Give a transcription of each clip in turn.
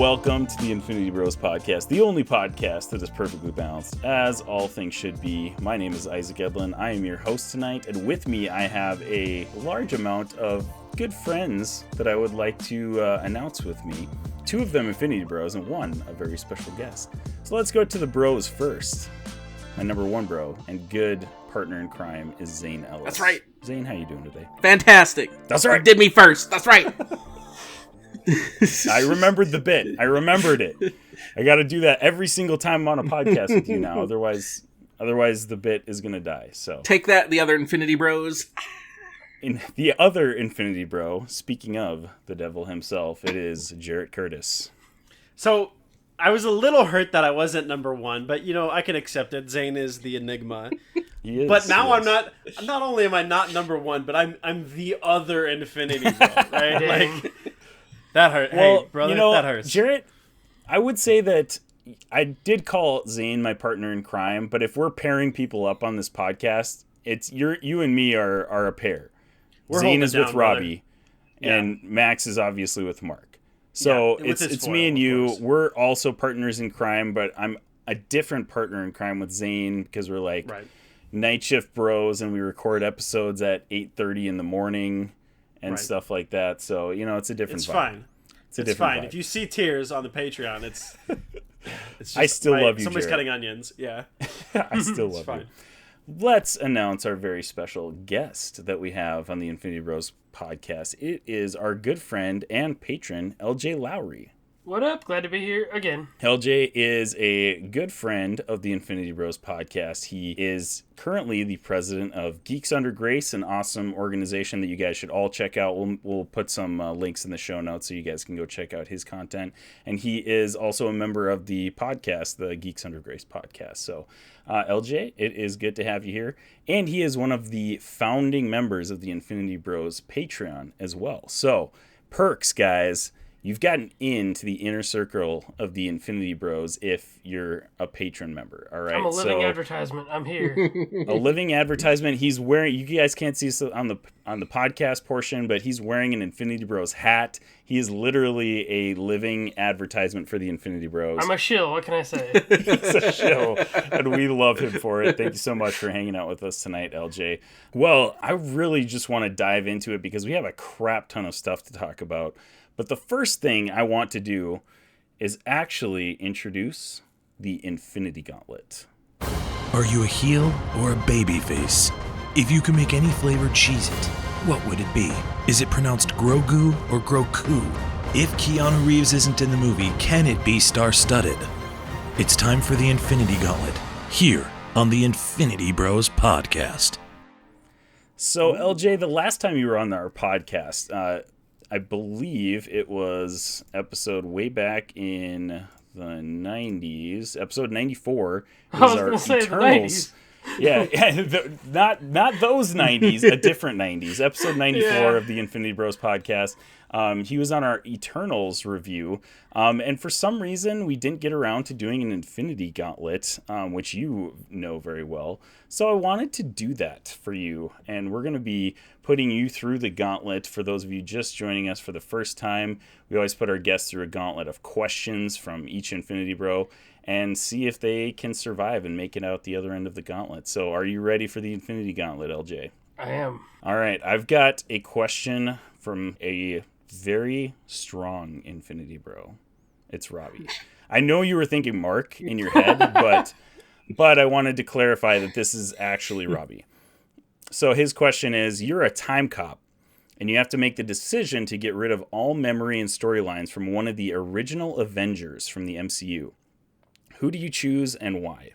welcome to the Infinity Bros podcast, the only podcast that is perfectly balanced, as all things should be. My name is Isaac Edlin. I am your host tonight, and with me I have a large amount of good friends that I would like to announce with me. Two of them Infinity Bros, and one a very special guest. So let's go to the bros first. My number one bro and good partner in crime is Zayne Ellis. That's right. Zayne, how you doing today? Fantastic. That's right. You did me first. That's right. I remembered the bit. I remembered it. I got to do that every single time I'm on a podcast with you now. Otherwise the bit is going to die. So take that, the other Infinity Bros. In the other Infinity Bro, speaking of the devil himself, it is Jarret Curtis. So I was a little hurt that I wasn't number one, but I can accept it. Zayne is the enigma. He is. But now I'm not. Not only am I not number one, but I'm the other Infinity Bro, right? Like that hurt. Well, hey, brother, that hurts. Jarret, I would say that I did call Zayne my partner in crime, but if we're pairing people up on this podcast, it's you and me are a pair. Zayne is with Robbie, and Max is obviously with Mark. So it's me and you. We're also partners in crime, but I'm a different partner in crime with Zayne because we're like night shift bros, and we record episodes at 8:30 in the morning and stuff like that. So it's a different. It's vibe. fine. It's fine. Vibe. If you see tears on the Patreon, it's just I still love you. Somebody's Jarret. cutting onions. Yeah, I still love you. Let's announce our very special guest that we have on the Infinity Bros podcast. It is our good friend and patron, LJ Lowery. What up? Glad to be here again. LJ is a good friend of the Infinity Bros podcast. He is currently the president of Geeks Under Grace, an awesome organization that you guys should all check out. We'll put some links in the show notes so you guys can go check out his content. And he is also a member of the podcast, the Geeks Under Grace podcast. So, LJ, it is good to have you here. And he is one of the founding members of the Infinity Bros Patreon as well. So, perks, guys. You've gotten into the inner circle of the Infinity Bros if you're a patron member, all right? I'm a living advertisement. I'm here. A living advertisement. He's wearing, you guys can't see this on the podcast portion, but he's wearing an Infinity Bros hat. He is literally a living advertisement for the Infinity Bros. I'm a shill. What can I say? He's a shill, and we love him for it. Thank you so much for hanging out with us tonight, LJ. Well, I really just want to dive into it because we have a crap ton of stuff to talk about. But the first thing I want to do is actually introduce the Infinity Gauntlet. Are you a heel or a baby face? If you could make any flavored Cheez-It, what would it be? Is it pronounced Grogu or Groku? If Keanu Reeves isn't in the movie, can it be star-studded? It's time for the Infinity Gauntlet, here on the Infinity Bros podcast. So, LJ, the last time you were on our podcast, I believe it was episode way back in the 90s. Episode 94 is our Eternals. Yeah, not those 90s, a different 90s. Episode 94 of the Infinity Bros podcast. He was on our Eternals review. And for some reason, we didn't get around to doing an Infinity Gauntlet, which you know very well. So I wanted to do that for you. And we're going to be putting you through the gauntlet. For those of you just joining us for the first time, we always put our guests through a gauntlet of questions from each Infinity Bro and see if they can survive and make it out the other end of the gauntlet. So are you ready for the Infinity Gauntlet, LJ? I am. All right. I've got a question from a very strong Infinity Bro. It's Robbie. I know you were thinking Mark in your head, but I wanted to clarify that this is actually Robbie. So his question is, you're a time cop, and you have to make the decision to get rid of all memory and storylines from one of the original Avengers from the MCU. Who do you choose and why?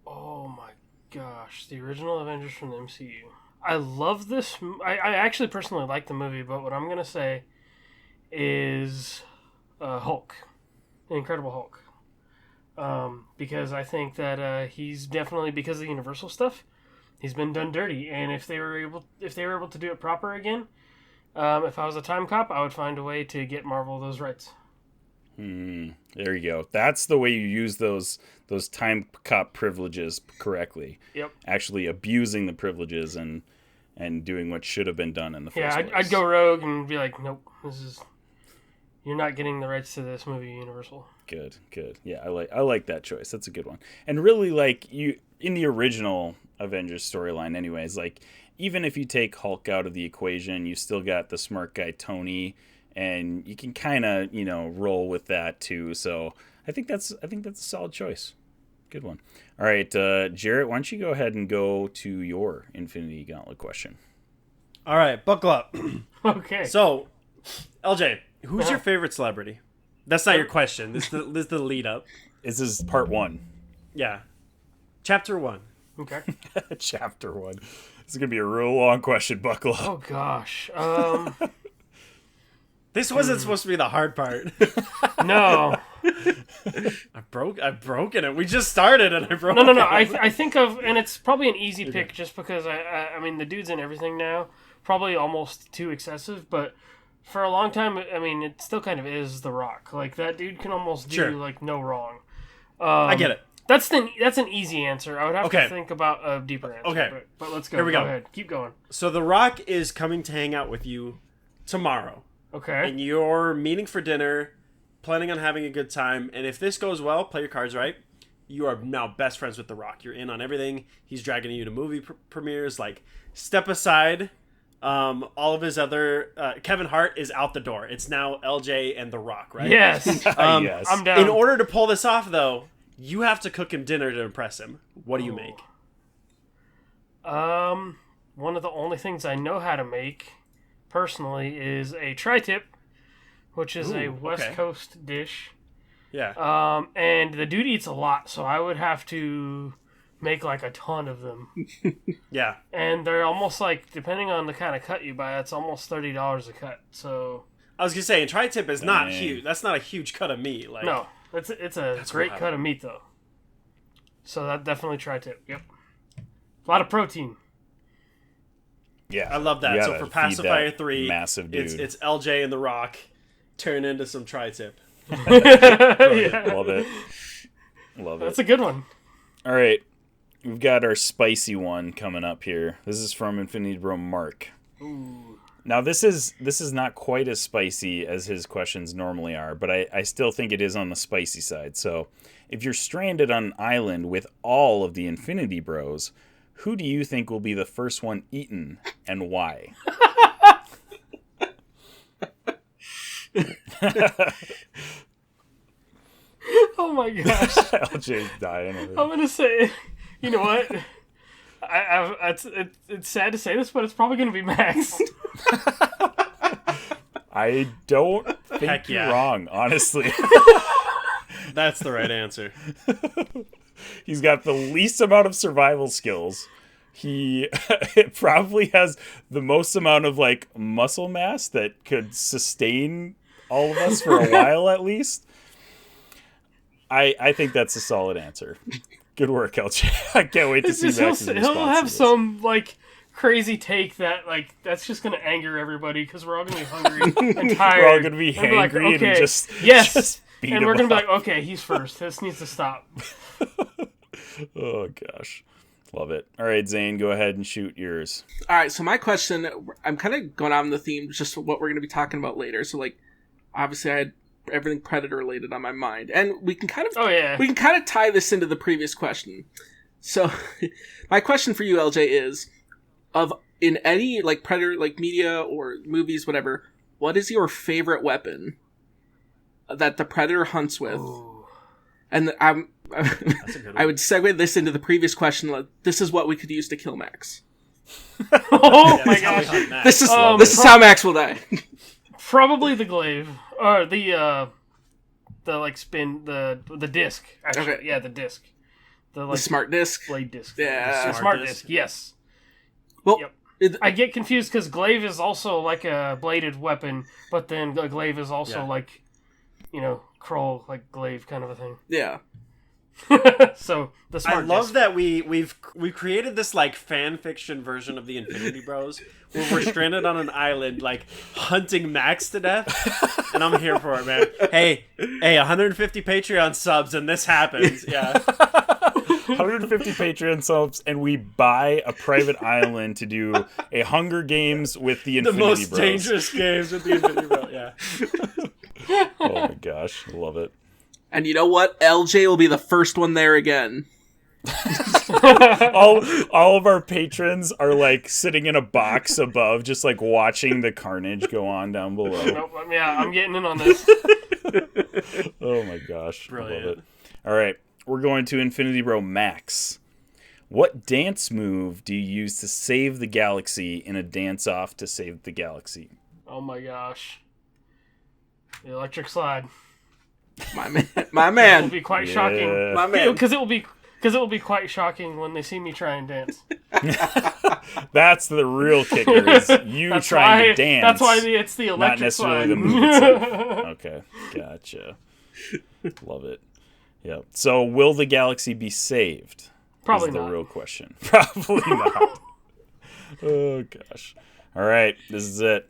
Oh my gosh, the original Avengers from the MCU. I love this. I actually personally like the movie, but what I'm going to say is Hulk. The Incredible Hulk. Because I think that he's definitely, because of the Universal stuff, he's been done dirty. And if they were able to do it proper again, if I was a time cop, I would find a way to get Marvel those rights. There you go. That's the way you use those time cop privileges correctly. Yep. Actually abusing the privileges and doing what should have been done in the first place. I'd go rogue and be like, nope, this is... you're not getting the rights to this movie, Universal. Good. Yeah, I like that choice. That's a good one. And really, like, you in the original Avengers storyline, anyways, like, even if you take Hulk out of the equation, you still got the smart guy Tony, and you can kind of, roll with that too. So I think that's a solid choice. Good one. All right, Jarret, why don't you go ahead and go to your Infinity Gauntlet question? All right, buckle up. Okay. So, LJ, who's your favorite celebrity? That's not your question. This is the lead up. This is part 1. Yeah. Chapter 1. Okay. Chapter 1. This is going to be a real long question. Buckle up. Oh, gosh. This wasn't supposed to be the hard part. No. I've broken it. We just started and I broke it. No. I think of, and it's probably an easy pick just because, I mean, the dude's in everything now. Probably almost too excessive, but for a long time, I mean, it still kind of is The Rock. Like, that dude can almost do, like, no wrong. I get it. That's an easy answer. I would have to think about a deeper answer. Okay. But let's go. Here we go. Go ahead. Keep going. So The Rock is coming to hang out with you tomorrow. Okay. And you're meeting for dinner, planning on having a good time. And if this goes well, play your cards right. You are now best friends with The Rock. You're in on everything. He's dragging you to movie premieres. Like, step aside. All of his other... Kevin Hart is out the door. It's now LJ and The Rock, right? Yes. Yes. I'm down. In order to pull this off, though, you have to cook him dinner to impress him. What do you make? One of the only things I know how to make, personally, is a tri-tip, which is a West Coast dish. Yeah. And the dude eats a lot, so I would have to make like a ton of them. Yeah. And they're almost like, depending on the kind of cut you buy, it's almost $30 a cut. So I was gonna say, and tri-tip is not huge. That's not a huge cut of meat. Like, no, it's a great cut of meat though. So that definitely tri-tip. Yep. A lot of protein. Yeah, I love that. So for Pacifier 3, massive dude. It's LJ and The Rock turn into some tri-tip. Yeah. Love it. That's a good one. All right. We've got our spicy one coming up here. This is from Infinity Bro Mark. Ooh. Now, this is not quite as spicy as his questions normally are, but I still think it is on the spicy side. So, if you're stranded on an island with all of the Infinity Bros, who do you think will be the first one eaten and why? Oh my gosh. LJ's dying. I'm going to say, you know what? It's sad to say this, but it's probably going to be Max. I don't think you're wrong, honestly. That's the right answer. He's got the least amount of survival skills. He probably has the most amount of like muscle mass that could sustain all of us for a while at least. I think that's a solid answer. Good work, LJ. I can't wait to see Max's response. He'll have some like crazy take that like that's just gonna anger everybody because we're all gonna be hungry and tired. We're all gonna be hangry and just beat and him we're gonna be up. like, okay, he's first. This needs to stop. Oh gosh, love it. All right, Zane, go ahead and shoot yours. All right, so my question, I'm kind of going on the theme just what we're going to be talking about later. So like, obviously I had everything Predator related on my mind, and we can kind of tie this into the previous question. So my question for you, LJ, is in any like Predator like media or movies, whatever, what is your favorite weapon that the Predator hunts with? Ooh. And I would segue this into the previous question. Like, this is what we could use to kill Max. Oh my gosh! This is how Max will die. Probably the glaive or the like spin the disc. Actually, Okay. yeah, the disc. The smart disc. Blade disc. Yeah, the smart disc. Yes. Well, Yep. I get confused because glaive is also like a bladed weapon, but then the glaive is also like, Kroll like glaive kind of a thing. Yeah. So the smart I love disc. that we've created this like fan fiction version of the Infinity Bros where we're stranded on an island like hunting Max to death, and I'm here for it, man. Hey, 150 Patreon subs and this happens. Yeah. 150 Patreon subs, and we buy a private island to do a Hunger Games with the Infinity The most Bros. dangerous games with the Infinity Bros. Yeah. Oh my gosh, I love it. And you know what? LJ will be the first one there again. all of our patrons are like sitting in a box above, just like watching the carnage go on down below. Nope, yeah, I'm getting in on this. Oh my gosh, Brilliant. I love it. All right, we're going to Infinity Bro Max. What dance move do you use to save the galaxy in a dance-off to save the galaxy? Oh my gosh. The electric slide. My man. It will be quite shocking. My man. Because it will be quite shocking when they see me try and dance. That's the real kicker, is you trying to dance. That's why it's the electric not necessarily slide. the move itself. Okay, gotcha. Love it. Yep. So, will the galaxy be saved? Probably is the not. real question. Probably not. Oh gosh. All right, this is it.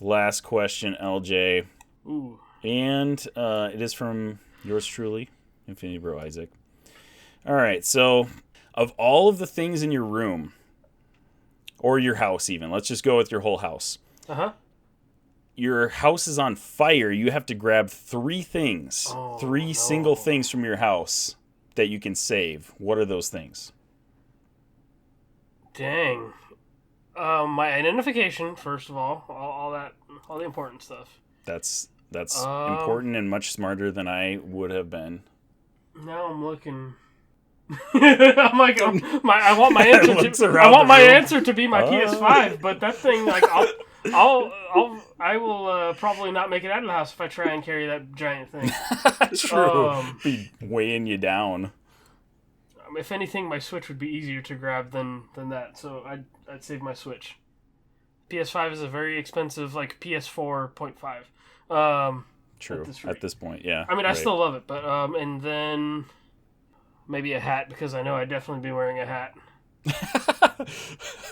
Last question, LJ. Ooh. And it is from yours truly, Infinity Bro Isaac. All right, so of all of the things in your room, or your house even, let's just go with your whole house. Uh-huh. Your house is on fire. You have to grab three things, single things from your house that you can save. What are those things? Dang. My identification, first of all the important stuff. That's important and much smarter than I would have been. Now I'm looking. I'm like, I want my answer answer to be my PS5, but that thing, like, I will probably not make it out of the house if I try and carry that giant thing. True. Be weighing you down. If anything, my Switch would be easier to grab than that, so I'd save my Switch. PS5 is a very expensive, like, PS4.5. True. At this point, yeah. I mean, I still love it, but and then maybe a hat, because I know I'd definitely be wearing a hat.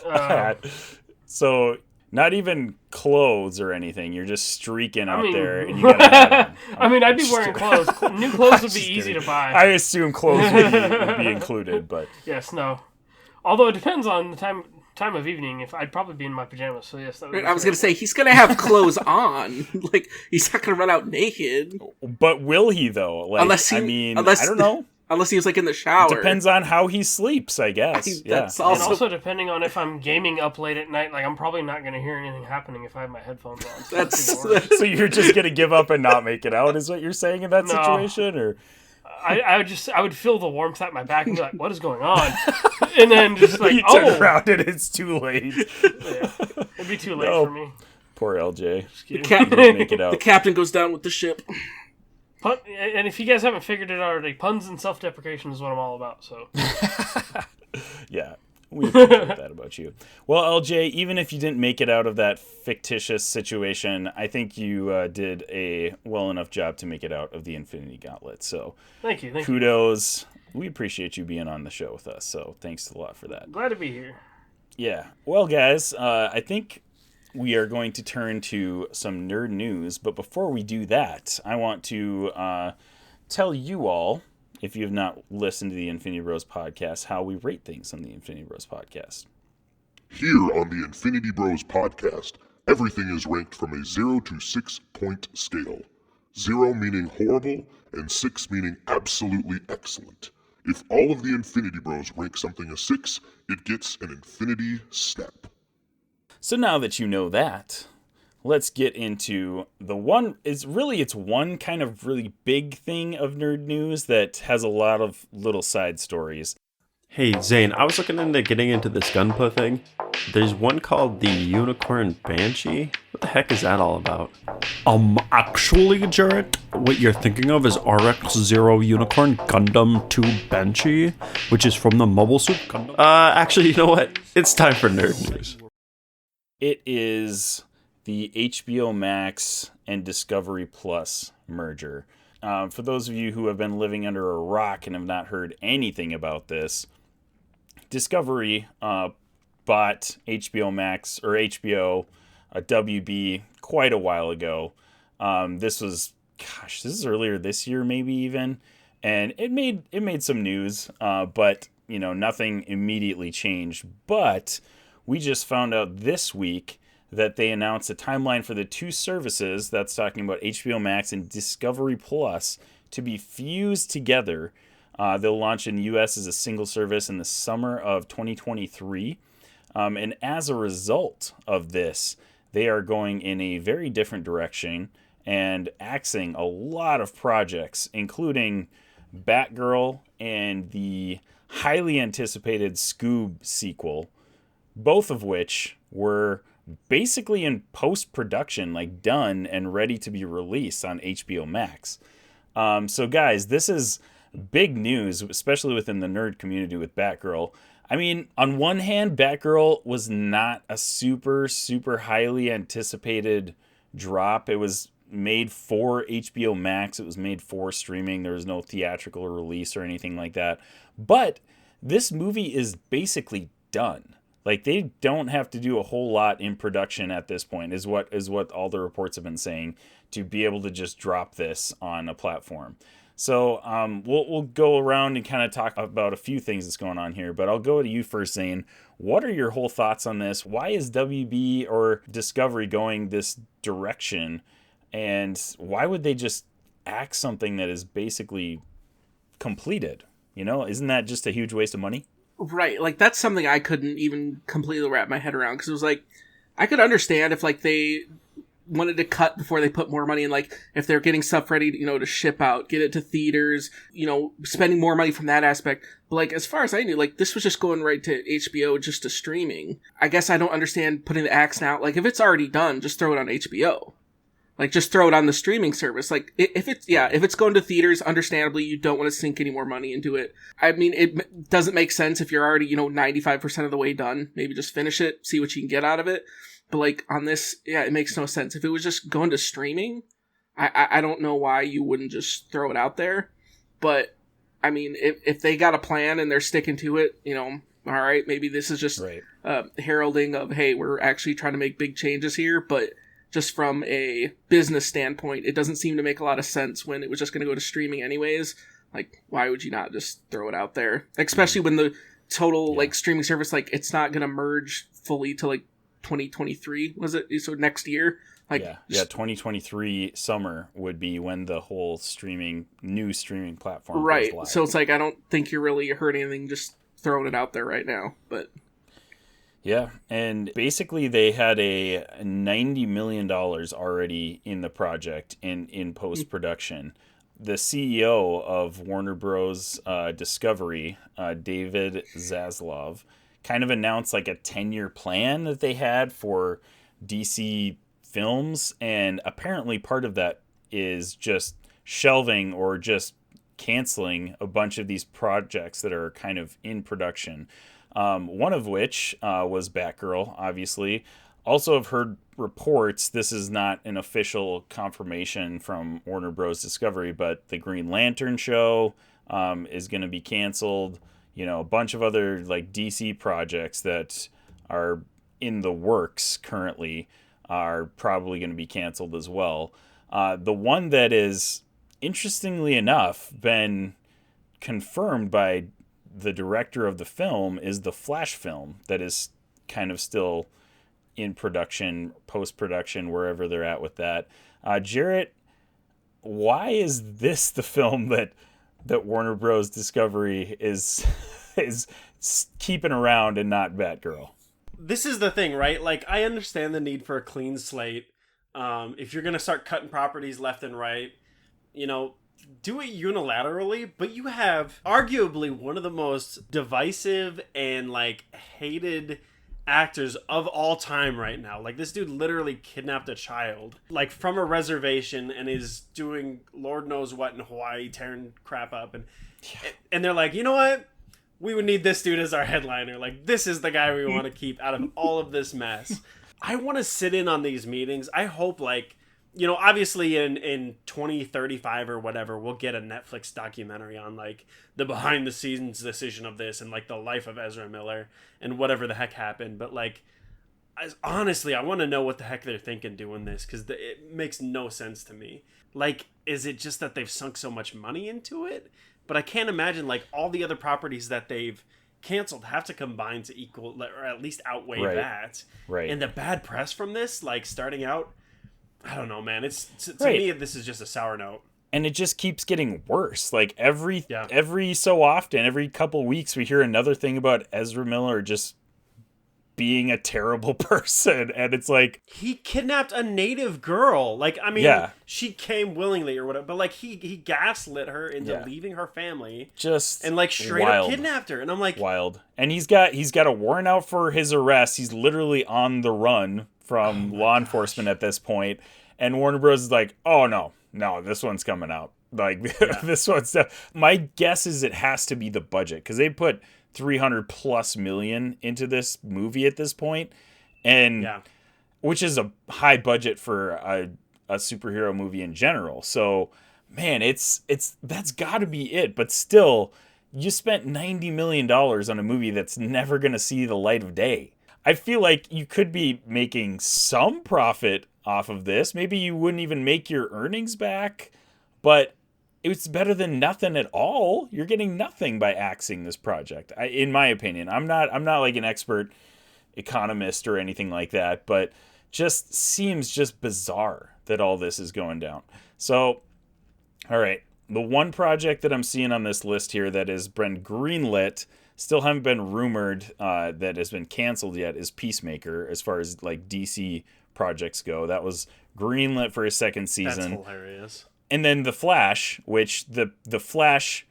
Hat. So not even clothes or anything. You're just streaking out there, and you got a hat on. I mean, I'd be wearing clothes. New clothes would be easy to buy. I assume clothes would be included, but yes, no. Although it depends on the time of evening. If I'd probably be in my pajamas, so yes, that would be I was gonna say he's gonna have clothes on. Like, he's not gonna run out naked. But will he though? Like, I don't know. Unless he was like in the shower. Depends on how he sleeps, I guess. That's and also depending on if I'm gaming up late at night. Like, I'm probably not gonna hear anything happening if I have my headphones on. So so you're just gonna give up and not make it out? Is what you're saying in that situation, or? I would feel the warmth at my back and be like, what is going on? And then just like, you turn around and it's too late. Yeah, it'd be too late for me. Poor LJ. Make it out. The captain goes down with the ship. And if you guys haven't figured it out already, puns and self-deprecation is what I'm all about, so. Yeah, we appreciate that about you. Well, LJ, even if you didn't make it out of that fictitious situation, I think you did a well enough job to make it out of the Infinity Gauntlet. So, thank you. Kudos. We appreciate you being on the show with us. So, thanks a lot for that. Glad to be here. Yeah. Well, guys, I think we are going to turn to some nerd news. But before we do that, I want to tell you all, if you have not listened to the Infinity Bros podcast, how we rate things on the Infinity Bros podcast. Here on the Infinity Bros podcast, everything is ranked from a 0 to 6 point scale. 0 meaning horrible, and 6 meaning absolutely excellent. If all of the Infinity Bros rank something a 6, it gets an Infinity Step. So now that you know that, let's get into the one. It's one kind of really big thing of nerd news that has a lot of little side stories. Hey, Zane, I was looking into getting into this Gunpla thing. There's one called the Unicorn Banshee. What the heck is that all about? Actually, Jarret, what you're thinking of is RX-0 Unicorn Gundam 2 Banshee, which is from the Mobile Suit Gundam. Actually, you know what? It's time for nerd news. It is the HBOmax and Discovery Plus merger. For those of you who have been living under a rock and have not heard anything about this, Discovery bought HBO Max, or HBO WB, quite a while ago. This is earlier this year, maybe even, and it made some news, but nothing immediately changed. But we just found out this week that they announced a timeline for the two services, that's talking about HBO Max and Discovery Plus, to be fused together. They'll launch in the U.S. as a single service in the summer of 2023. And as a result of this, they are going in a very different direction and axing a lot of projects, including Batgirl and the highly anticipated Scoob sequel, both of which were basically in post-production, like done and ready to be released on HBO Max. So guys, this is big news, especially within the nerd community with Batgirl. I mean, on one hand, Batgirl was not a super, super highly anticipated drop. It was made for HBO Max. It was made for streaming. There was no theatrical release or anything like that. But this movie is basically done. Like, they don't have to do a whole lot in production at this point, is what all the reports have been saying, to be able to just drop this on a platform. So we'll go around and kind of talk about a few things that's going on here, but I'll go to you first, Zane. What are your whole thoughts on this? Why is WB or Discovery going this direction? And why would they just axe something that is basically completed? You know, isn't that just a huge waste of money? Right, like, that's something I couldn't even completely wrap my head around, because it was like, I could understand if, like, they wanted to cut before they put more money in, like, if they're getting stuff ready, you know, to ship out, get it to theaters, you know, spending more money from that aspect. But, like, as far as I knew, like, this was just going right to HBO, just to streaming. I guess I don't understand putting the axe out. Like, if it's already done, just throw it on HBO. Like, just throw it on the streaming service. Like, if it's going to theaters, understandably, you don't want to sink any more money into it. I mean, it doesn't make sense if you're already, you know, 95% of the way done. Maybe just finish it, see what you can get out of it. But, like, on this, yeah, it makes no sense. If it was just going to streaming, I don't know why you wouldn't just throw it out there. But, I mean, if they got a plan and they're sticking to it, you know, all right, maybe this is just heralding of, hey, we're actually trying to make big changes here, but just from a business standpoint, it doesn't seem to make a lot of sense when it was just going to go to streaming anyways. Like, why would you not just throw it out there? Especially when the total, like, streaming service, like, it's not going to merge fully to, like, 2023, was it? So next year? Like, yeah, 2023 summer would be when the whole new streaming platform right. goes live. So it's like, I don't think you're really hurting anything just throwing it out there right now, but... Yeah, and basically they had a $90 million already in the project in post-production. The CEO of Warner Bros. Discovery, David Zaslav, kind of announced like a 10-year plan that they had for DC films, and apparently part of that is just shelving or just canceling a bunch of these projects that are kind of in production. One of which was Batgirl, obviously. Also have heard reports, this is not an official confirmation from Warner Bros. Discovery, but the Green Lantern show is going to be canceled. You know, a bunch of other like DC projects that are in the works currently are probably going to be canceled as well. The one that is, interestingly enough, been confirmed by the director of the film is the Flash film that is kind of still in production, post-production, wherever they're at with that. Jarret, why is this the film that Warner Bros. Discovery is keeping around and not Batgirl? This is the thing, right? Like, I understand the need for a clean slate. If you're going to start cutting properties left and right, you know, do it unilaterally, but you have arguably one of the most divisive and like hated actors of all time right now. Like, this dude literally kidnapped a child, like, from a reservation and is doing Lord knows what in Hawaii, tearing crap up, and they're like, you know what? We would need this dude as our headliner. Like, this is the guy we want to keep out of all of this mess. I want to sit in on these meetings. I hope, like, you know, obviously in 2035 or whatever, we'll get a Netflix documentary on, like, the behind-the-scenes decision of this and, like, the life of Ezra Miller and whatever the heck happened. But, like, honestly, I want to know what the heck they're thinking doing this, because it makes no sense to me. Like, is it just that they've sunk so much money into it? But I can't imagine, like, all the other properties that they've canceled have to combine to equal or at least outweigh that. Right. And the bad press from this, like starting out, I don't know, man. It's to me, this is just a sour note. And it just keeps getting worse. Like every so often, every couple weeks, we hear another thing about Ezra Miller just being a terrible person, and it's like he kidnapped a native girl. Like, I mean, she came willingly or whatever, but like he gaslit her into leaving her family, and like straight up kidnapped her. And I'm like, wild. And he's got a warrant out for his arrest. He's literally on the run from law enforcement at this point. And Warner Bros. Is like, oh no, this one's coming out. Like this one's. My guess is it has to be the budget, because they put $300+ million into this movie at this point, and which is a high budget for a superhero movie in general. So, man, it's that's got to be it. But still, you spent $90 million on a movie that's never going to see the light of day. I feel like you could be making some profit off of this. Maybe you wouldn't even make your earnings back, but it's better than nothing at all. You're getting nothing by axing this project, in my opinion. I'm not like an expert economist or anything like that, but just seems just bizarre that all this is going down. So, all right, the one project that I'm seeing on this list here that has been greenlit, still haven't been rumored that has been canceled yet, is Peacemaker, as far as like DC projects go. That was greenlit for a second season. That's hilarious. And then The Flash, which the Flash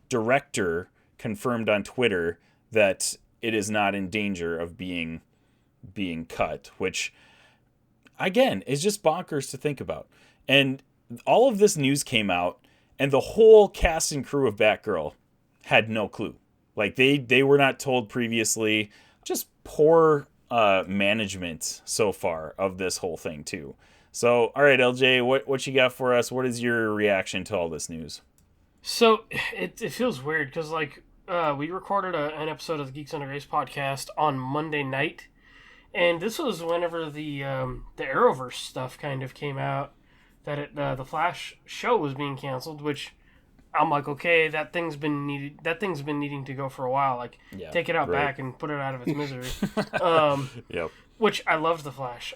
director confirmed on Twitter that it is not in danger of being cut, which, again, is just bonkers to think about. And all of this news came out, and the whole cast and crew of Batgirl had no clue. Like, they were not told previously. Just poor management so far of this whole thing, too. So, all right, LJ, what you got for us? What is your reaction to all this news? So, it feels weird because, like, we recorded an episode of the Geeks Under Grace podcast on Monday night, and this was whenever the Arrowverse stuff kind of came out, that the Flash show was being canceled, which I'm like, okay, that thing's been needing to go for a while. Like, take it out back and put it out of its misery. Yep. Which I loved the Flash.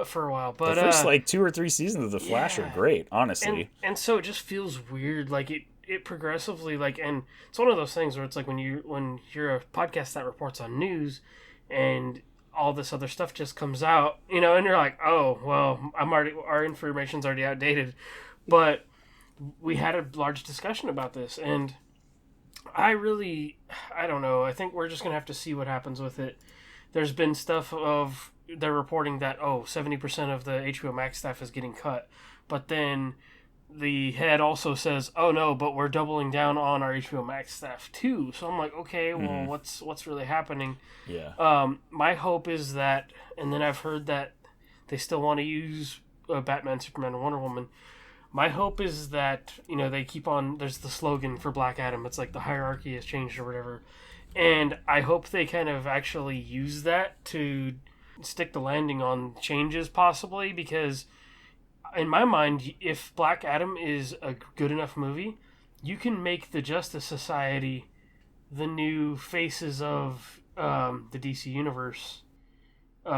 For a while, but the first like 2 or 3 seasons of The Flash are great, honestly. And so it just feels weird, like it progressively, like, and it's one of those things where it's like when you're a podcast that reports on news, and all this other stuff just comes out, and you're like, oh well, our information's already outdated, but we had a large discussion about this, and I don't know. I think we're just gonna have to see what happens with it. There's been stuff of. They're reporting that 70% of the HBOmax staff is getting cut, but then the head also says, oh no, but we're doubling down on our HBOmax staff too. So I'm like, okay, well, what's really happening? My hope is that, and then I've heard that they still want to use Batman, Superman, and Wonder Woman. My hope is that they keep on. There's the slogan for Black Adam. It's like the hierarchy has changed or whatever, and I hope they kind of actually use that to stick the landing on changes, possibly, because in my mind, if Black Adam is a good enough movie, you can make the Justice Society the new faces of the DC universe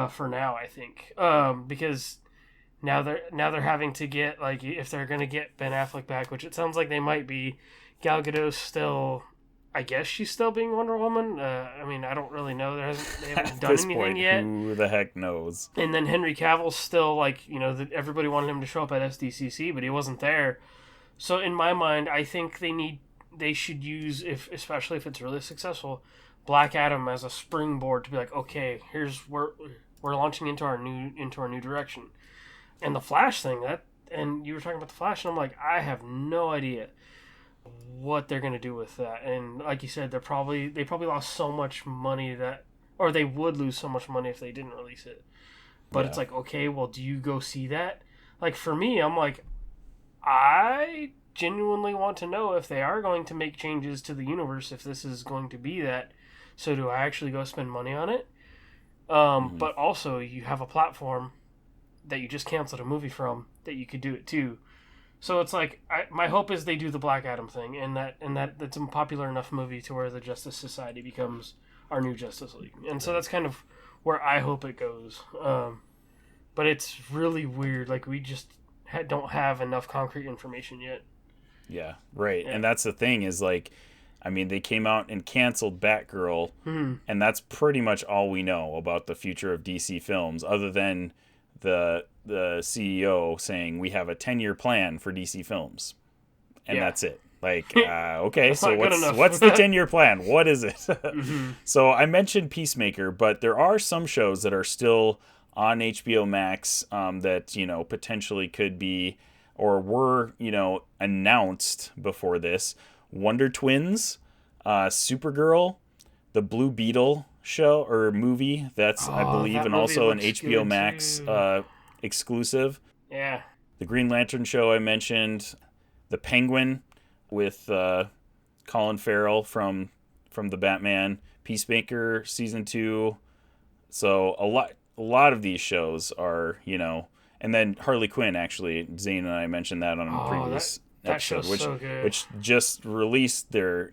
for now, I think, because now they're having to get, like, if they're going to get Ben Affleck back, which it sounds like they might be, Gal Gadot's still, I guess she's still being Wonder Woman. I mean, I don't really know. They haven't done anything point, yet. Who the heck knows? And then Henry Cavill's still, like, everybody wanted him to show up at SDCC, but he wasn't there. So in my mind, I think they should use, especially if it's really successful, Black Adam as a springboard to be like, okay, here's where we're launching into our new direction. And the Flash thing, and you were talking about the Flash, and I'm like, I have no idea what they're going to do with that. And like you said, they probably lost so much money or they would lose so much money if they didn't release it. But it's like, okay, well, do you go see that? Like, for me, I'm like, I genuinely want to know if they are going to make changes to the universe, if this is going to be that. So do I actually go spend money on it? But also, you have a platform that you just canceled a movie from that you could do it too. So it's like my hope is they do the Black Adam thing, and that it's a popular enough movie to where the Justice Society becomes our new Justice League, and so that's kind of where I hope it goes. But it's really weird. Like we just don't have enough concrete information yet. Yeah, right. Yeah. And that's the thing is like, I mean, they came out and canceled Batgirl, and that's pretty much all we know about the future of DC films, other than the CEO saying we have a 10-year plan for DC films, and that's it. Like, okay, so what's the 10-year plan? What is it? So I mentioned Peacemaker, but there are some shows that are still on HBOmax that potentially could be or were announced before this. Wonder Twins, Supergirl, the Blue Beetle show or movie that's I believe and also an HBOmax exclusive. Yeah. The Green Lantern show I mentioned, The Penguin with Colin Farrell from the Batman, Peacemaker season 2. So a lot of these shows are, and then Harley Quinn, actually, Zayne and I mentioned that on a previous episode, which just released their,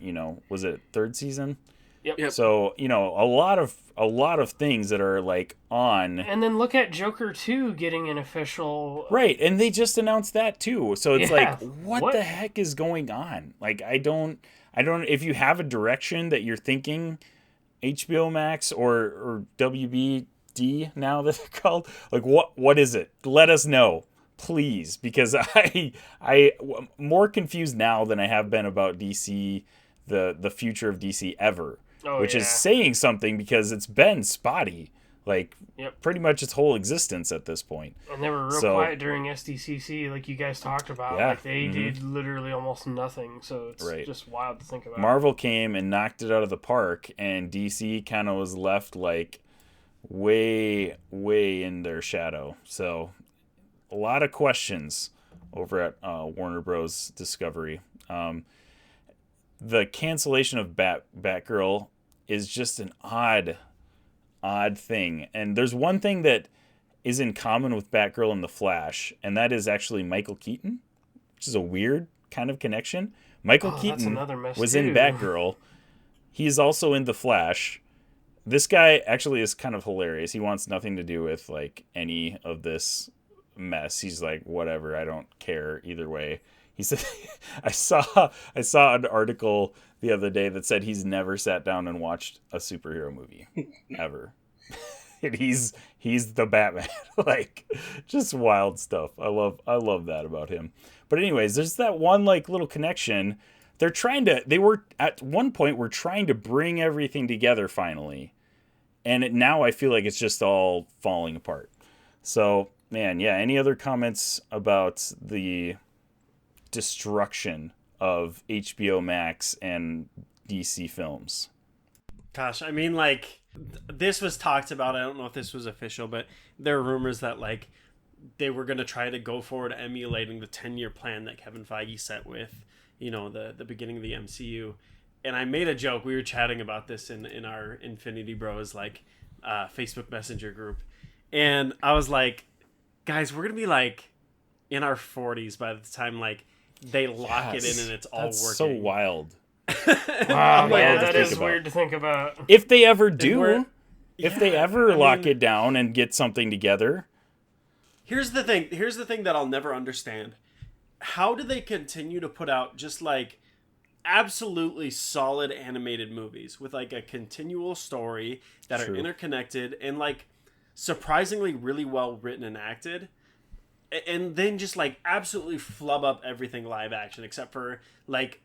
was it third season? Yep. So, a lot of things that are like on. And then look at Joker 2 getting an official. Right. And they just announced that too. So it's like, what the heck is going on? Like, I don't, if you have a direction that you're thinking HBO Max or WBD now that they're called, like what is it? Let us know, please, because I'm more confused now than I have been about DC, the future of DC ever. Which is saying something because it's been spotty, like pretty much its whole existence at this point. And they were real quiet during SDCC, like you guys talked about. Yeah. Like they did literally almost nothing, so it's just wild to think about. Marvel came and knocked it out of the park, and DC kind of was left like way, way in their shadow. So a lot of questions over at Warner Bros. Discovery. The cancellation of Batgirl is just an odd thing. And there's one thing that is in common with Batgirl and The Flash, and that is actually Michael Keaton, which is a weird kind of connection. Michael Keaton was in Batgirl. He's also in The Flash. This guy actually is kind of hilarious. He wants nothing to do with like any of this mess. He's like, whatever, I don't care either way. He said, I saw an article the other day that said he's never sat down and watched a superhero movie ever. And he's the Batman. Like, just wild stuff. I love that about him. But anyways, there's that one like little connection. They were at one point were trying to bring everything together finally. And now I feel like it's just all falling apart. So, man, yeah, any other comments about the destruction of HBO Max and DC films? Gosh, I mean, like, this was talked about. I don't know if this was official, but there are rumors that like they were going to try to go forward emulating the 10-year plan that Kevin Feige set with, the beginning of the MCU. And I made a joke. We were chatting about this in our Infinity Bros like Facebook Messenger group, and I was like, guys, we're gonna be like in our 40s by the time like they lock it in and it's all working. So wild. Wow, that is weird to think about. If they ever do, they ever lock it down and get something together. Here's the thing that I'll never understand. How do they continue to put out just like absolutely solid animated movies with like a continual story that are interconnected and like surprisingly really well written and acted, and then just like absolutely flub up everything live action except for like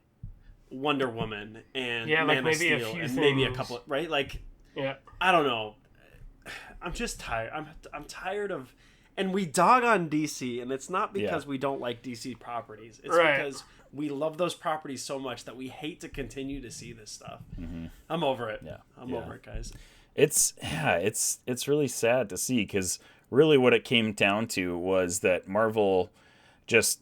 Wonder Woman and Man of Steel and maybe a couple, right? Like, I don't know. I'm just tired. I'm tired of, and we dog on DC, and it's not because we don't like DC properties. It's because we love those properties so much that we hate to continue to see this stuff. Mm-hmm. I'm over it. Yeah, I'm over it, guys. It's really sad to see, because really what it came down to was that Marvel just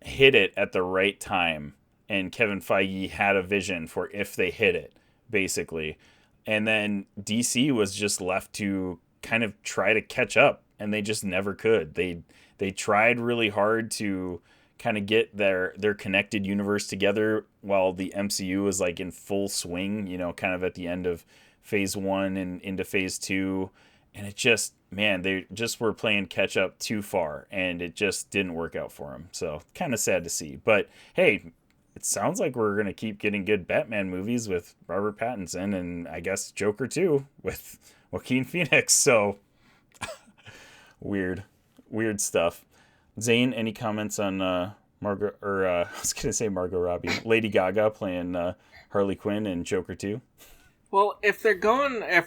hit it at the right time, and Kevin Feige had a vision for if they hit it, basically. And then DC was just left to kind of try to catch up, and they just never could. They tried really hard to kind of get their connected universe together while the MCU is like in full swing, kind of at the end of phase 1 and into phase 2. And it just, man, they just were playing catch up too far, and it just didn't work out for them. So kind of sad to see. But hey, it sounds like we're going to keep getting good Batman movies with Robert Pattinson, and I guess Joker too with Joaquin Phoenix. So weird stuff. Zane, any comments on Margot, or I was going to say Margot Robbie, Lady Gaga playing Harley Quinn in Joker 2? Well, if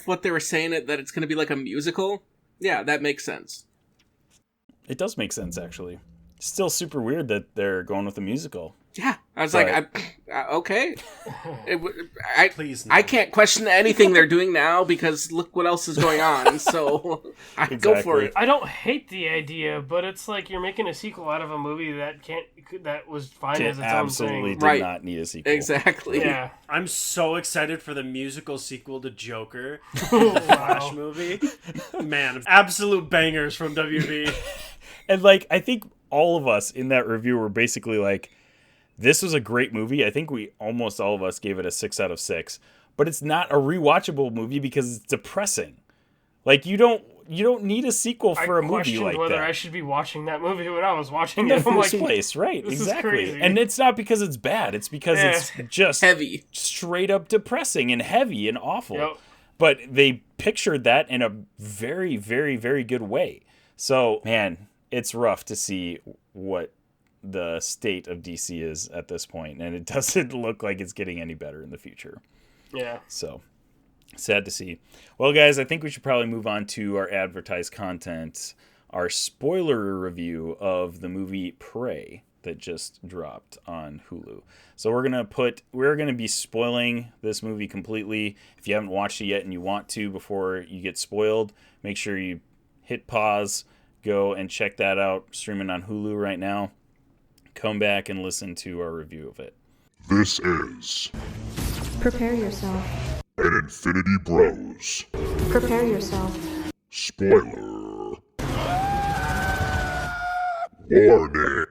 what they were saying, that it's going to be like a musical, yeah, that makes sense. It does make sense, actually. Still super weird that they're going with a musical. Yeah, I was like, okay. Please, no. I can't question anything they're doing now because look what else is going on. So exactly. Go for it. I don't hate the idea, but it's like you're making a sequel out of a movie that was fine as its own thing. Absolutely did not need a sequel. Exactly. Yeah. I'm so excited for the musical sequel to Joker, the Flash movie. Man, absolute bangers from WB. And like, I think all of us in that review were basically like, this was a great movie. I think almost all of us gave it a 6 out of 6, but it's not a rewatchable movie because it's depressing. Like you don't need a sequel for a movie like that. Whether I should be watching that movie when I was watching in it. the first place, right? This exactly. is crazy. And it's not because it's bad. It's because it's just heavy, straight up depressing and heavy and awful. Yep. But they pictured that in a very, very, very good way. So, man, it's rough to see what the state of DC is at this point, and it doesn't look like it's getting any better in the future. Yeah. So, sad to see. Well, guys, I think we should probably move on to our advertised content, our spoiler review of the movie Prey that just dropped on Hulu. So we're going to be spoiling this movie completely. If you haven't watched it yet and you want to before you get spoiled, make sure you hit pause, go and check that out, streaming on Hulu right now. Come back and listen to our review of it. This is... Prepare yourself. An Infinity Bros. Prepare yourself. Spoiler. Warning.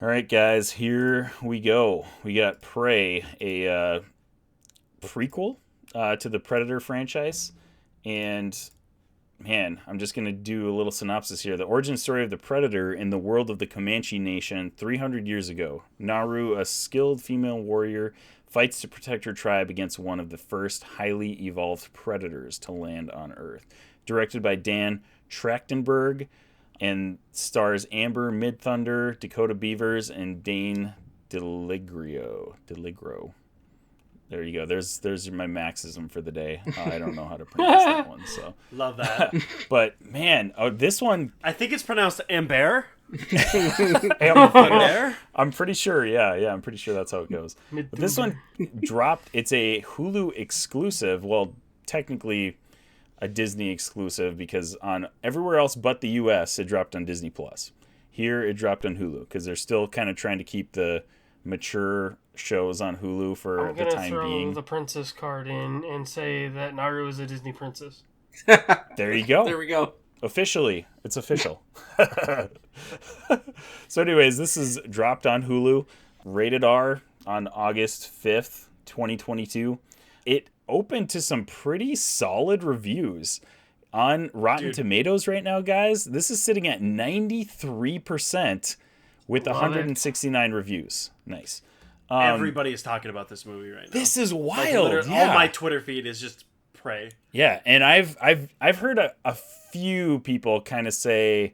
All right, guys, here we go. We got Prey, a prequel to the Predator franchise. And, man, I'm just going to do a little synopsis here. The origin story of the Predator in the world of the Comanche Nation 300 years ago. Naru, a skilled female warrior, fights to protect her tribe against one of the first highly evolved predators to land on Earth. Directed by Dan Trachtenberg and stars Amber Midthunder, Dakota Beavers, and Dane DeLigro. There you go. There's my Maxism for the day. I don't know how to pronounce that one. So love that. But man, this one, I think it's pronounced Amber. Amber. I'm pretty sure. Yeah. I'm pretty sure that's how it goes. But this one dropped. It's a Hulu exclusive. Well, technically a Disney exclusive because on everywhere else but the US it dropped on Disney Plus. Here it dropped on Hulu because they're still kind of trying to keep the mature shows on Hulu for the time being. I'm gonna throw the princess card in and say that Naru is a Disney princess. There you go. There we go. Officially, it's official. So anyways, this is dropped on Hulu, rated R on August 5th, 2022. It opened to some pretty solid reviews on Rotten Tomatoes right now, guys. This is sitting at 93% with 169 reviews. Nice. Everybody is talking about this movie right now. This is wild. All my Twitter feed is just Prey. Yeah, and I've heard a few people kind of say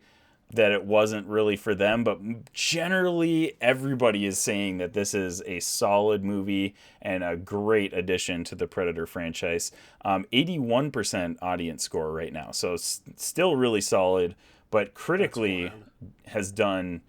that it wasn't really for them, but generally everybody is saying that this is a solid movie and a great addition to the Predator franchise. 81% audience score right now, so it's still really solid, but critically has done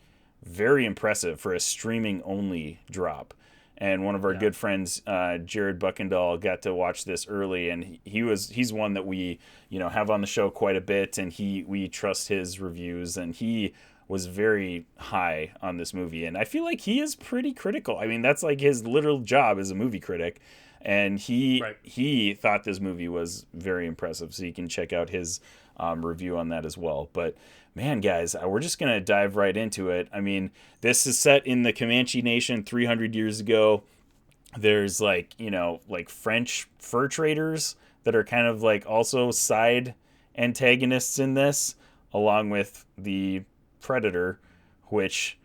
very impressive for a streaming only drop. And one of our good friends, Jared Buckendahl, got to watch this early, and he's one that we have on the show quite a bit, and we trust his reviews, and he was very high on this movie, and I feel like he is pretty critical. I mean, that's like his literal job as a movie critic, and he thought this movie was very impressive. So you can check out his review on that as well. But man, guys, we're just going to dive right into it. I mean, this is set in the Comanche Nation 300 years ago. There's like French fur traders that are kind of like also side antagonists in this, along with the Predator, which,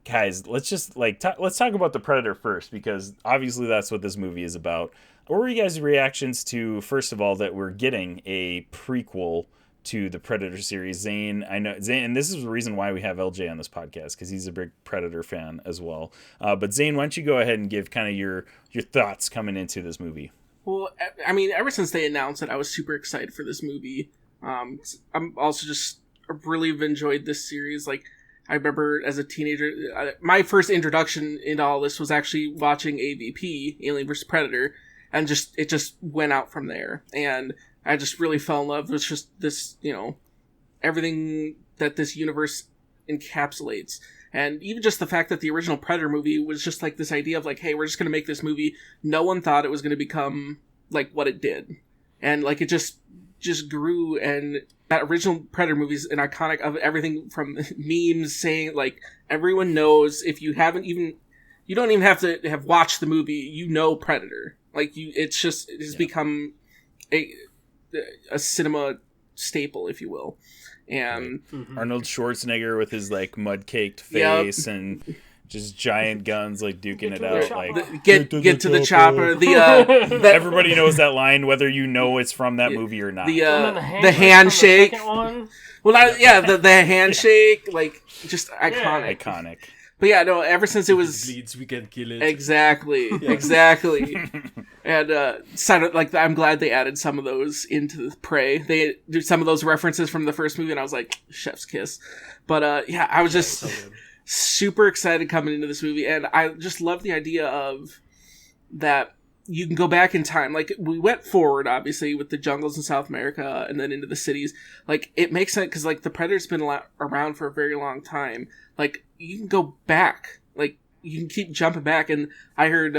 guys, let's just let's talk about the Predator first, because obviously that's what this movie is about. What were you guys' reactions to, first of all, that we're getting a prequel to the Predator series? Zayne, I know Zayne, and this is the reason why we have LJ on this podcast, because he's a big Predator fan as well. But Zayne, why don't you go ahead and give kind of your thoughts coming into this movie? Well, I mean, ever since they announced it, I was super excited for this movie. I'm also just really have enjoyed this series. Like, I remember as a teenager, my first introduction into all this was actually watching AVP, Alien vs. Predator, and it just went out from there. And I just really fell in love with just this, everything that this universe encapsulates. And even just the fact that the original Predator movie was just like this idea of like, hey, we're just going to make this movie. No one thought it was going to become like what it did. And like, it just grew, and that original Predator movie is an iconic of everything from memes saying like, everyone knows, if you haven't even, you don't even have to have watched the movie, Predator. Like it has become a cinema staple, if you will. And Arnold Schwarzenegger with his like mud-caked face and just giant guns like duking it out. Like get to the chopper. Everybody knows that line, whether you know it's from that movie or not. The handshake. Well, the handshake, like just iconic. Iconic. But yeah, no, ever since it was... bleeds, we can kill it. Exactly, exactly. And I'm glad they added some of those into the Prey. They do some of those references from the first movie, and I was like, chef's kiss. But I was just super excited coming into this movie, and I just love the idea of that you can go back in time. Like, we went forward, obviously, with the jungles in South America, and then into the cities. Like, it makes sense, because, like, the Predator's been around for a very long time. Like, you can go back. Like, you can keep jumping back. And I heard,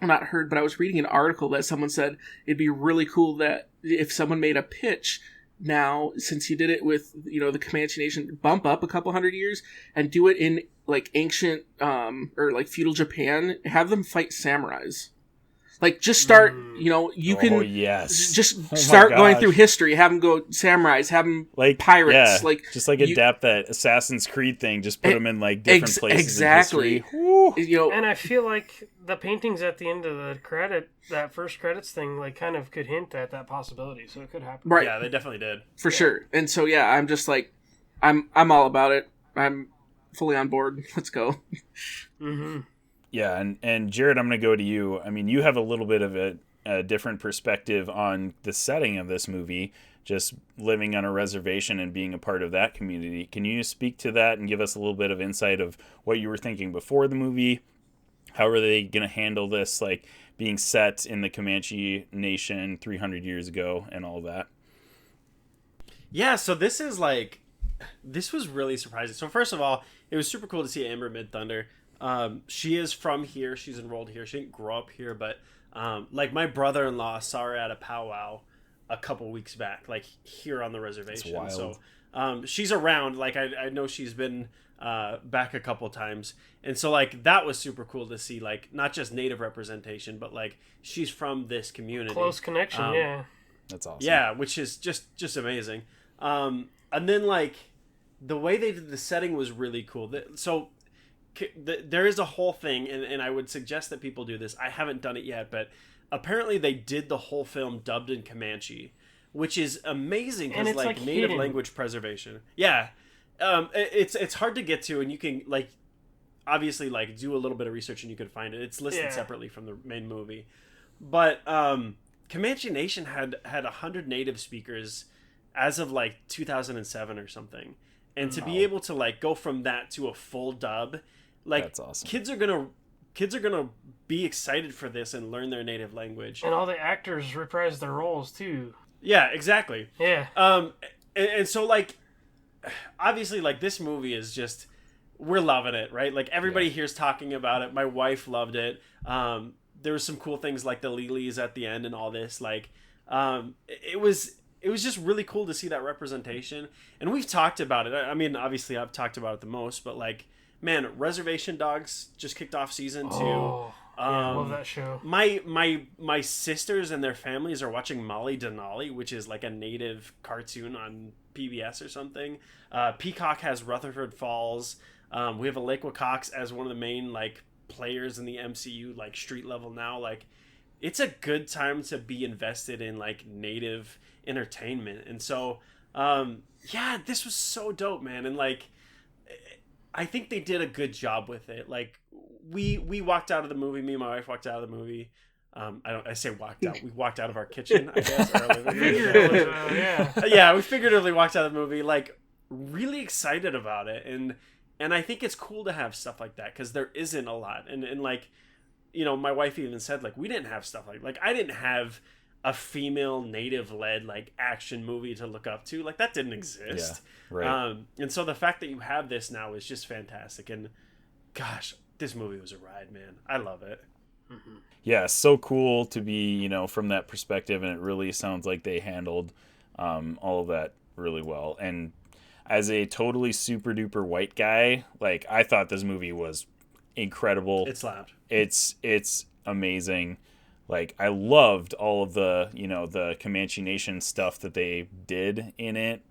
not heard, but I was reading an article that someone said it'd be really cool that if someone made a pitch now, since you did it with, the Comanche Nation, bump up a couple hundred years and do it in, like, ancient, or, like, feudal Japan, have them fight samurais. Like, just start, you can just start going through history, have them go samurais, have them like pirates. Yeah, like just like adapt that Assassin's Creed thing, just put them in like different places. Exactly. In history. And I feel like the paintings at the end of the that first credits thing, like kind of could hint at that possibility. So it could happen. Right. Yeah, they definitely did. For sure. And so, yeah, I'm just like, I'm all about it. I'm fully on board. Let's go. Mm-hmm. Yeah, and Jarret, I'm going to go to you. I mean, you have a little bit of a different perspective on the setting of this movie, just living on a reservation and being a part of that community. Can you speak to that and give us a little bit of insight of what you were thinking before the movie? How are they going to handle this, like, being set in the Comanche Nation 300 years ago and all that? Yeah, so this was really surprising. So first of all, it was super cool to see Amber Mid-Thunder. She is from here. She's enrolled here. She didn't grow up here, but like my brother-in-law saw her at a powwow a couple weeks back, like here on the reservation. That's wild. So she's around. Like I know she's been back a couple times, and so like that was super cool to see. Like not just native representation, but like she's from this community. Close connection, yeah. That's awesome. Yeah, which is just amazing. And then like the way they did the setting was really cool. There is a whole thing, and I would suggest that people do this. I haven't done it yet, but apparently they did the whole film dubbed in Comanche, which is amazing because like native language preservation. Yeah, it's hard to get to, and you can like obviously like do a little bit of research and you can find it. It's listed separately from the main movie, but Comanche Nation had 100 native speakers as of like 2007 or something, and to be able to like go from that to a full dub. Like, that's awesome. Kids are gonna be excited for this and learn their native language. And all the actors reprise their roles too. Yeah, exactly. Yeah. And so like, obviously, like this movie is just, we're loving it, right? Like everybody here's talking about it. My wife loved it. There was some cool things like the lilies at the end and all this. Like, it was it was just really cool to see that representation. And we've talked about it. I mean, obviously I've talked about it the most, but like, man, Reservation Dogs just kicked off season 2. I love that show. My sisters and their families are watching Molly Denali, which is like a native cartoon on PBS or something. Peacock has Rutherford Falls. We have Alekwa Cox as one of the main like players in the MCU, like street level now. Like, it's a good time to be invested in like native entertainment. And so, this was so dope, man. And like, I think they did a good job with it. Like, we walked out of the movie. Me and my wife walked out of the movie. I say walked out. We walked out of our kitchen, I guess. Yeah, we figuratively walked out of the movie, like, really excited about it. And I think it's cool to have stuff like that, because there isn't a lot. And like, you know, my wife even said, like, we didn't have stuff like I didn't have a female native-led, like, action movie to look up to. Like, that didn't exist. Yeah, right. And so the fact that you have this now is just fantastic. And, gosh, this movie was a ride, man. I love it. Mm-hmm. Yeah, so cool to be, you know, from that perspective, and it really sounds like they handled all of that really well. And as a totally super duper white guy, like, I thought this movie was incredible. It slapped. It's amazing. Like, I loved all of the, you know, the Comanche Nation stuff that they did in it.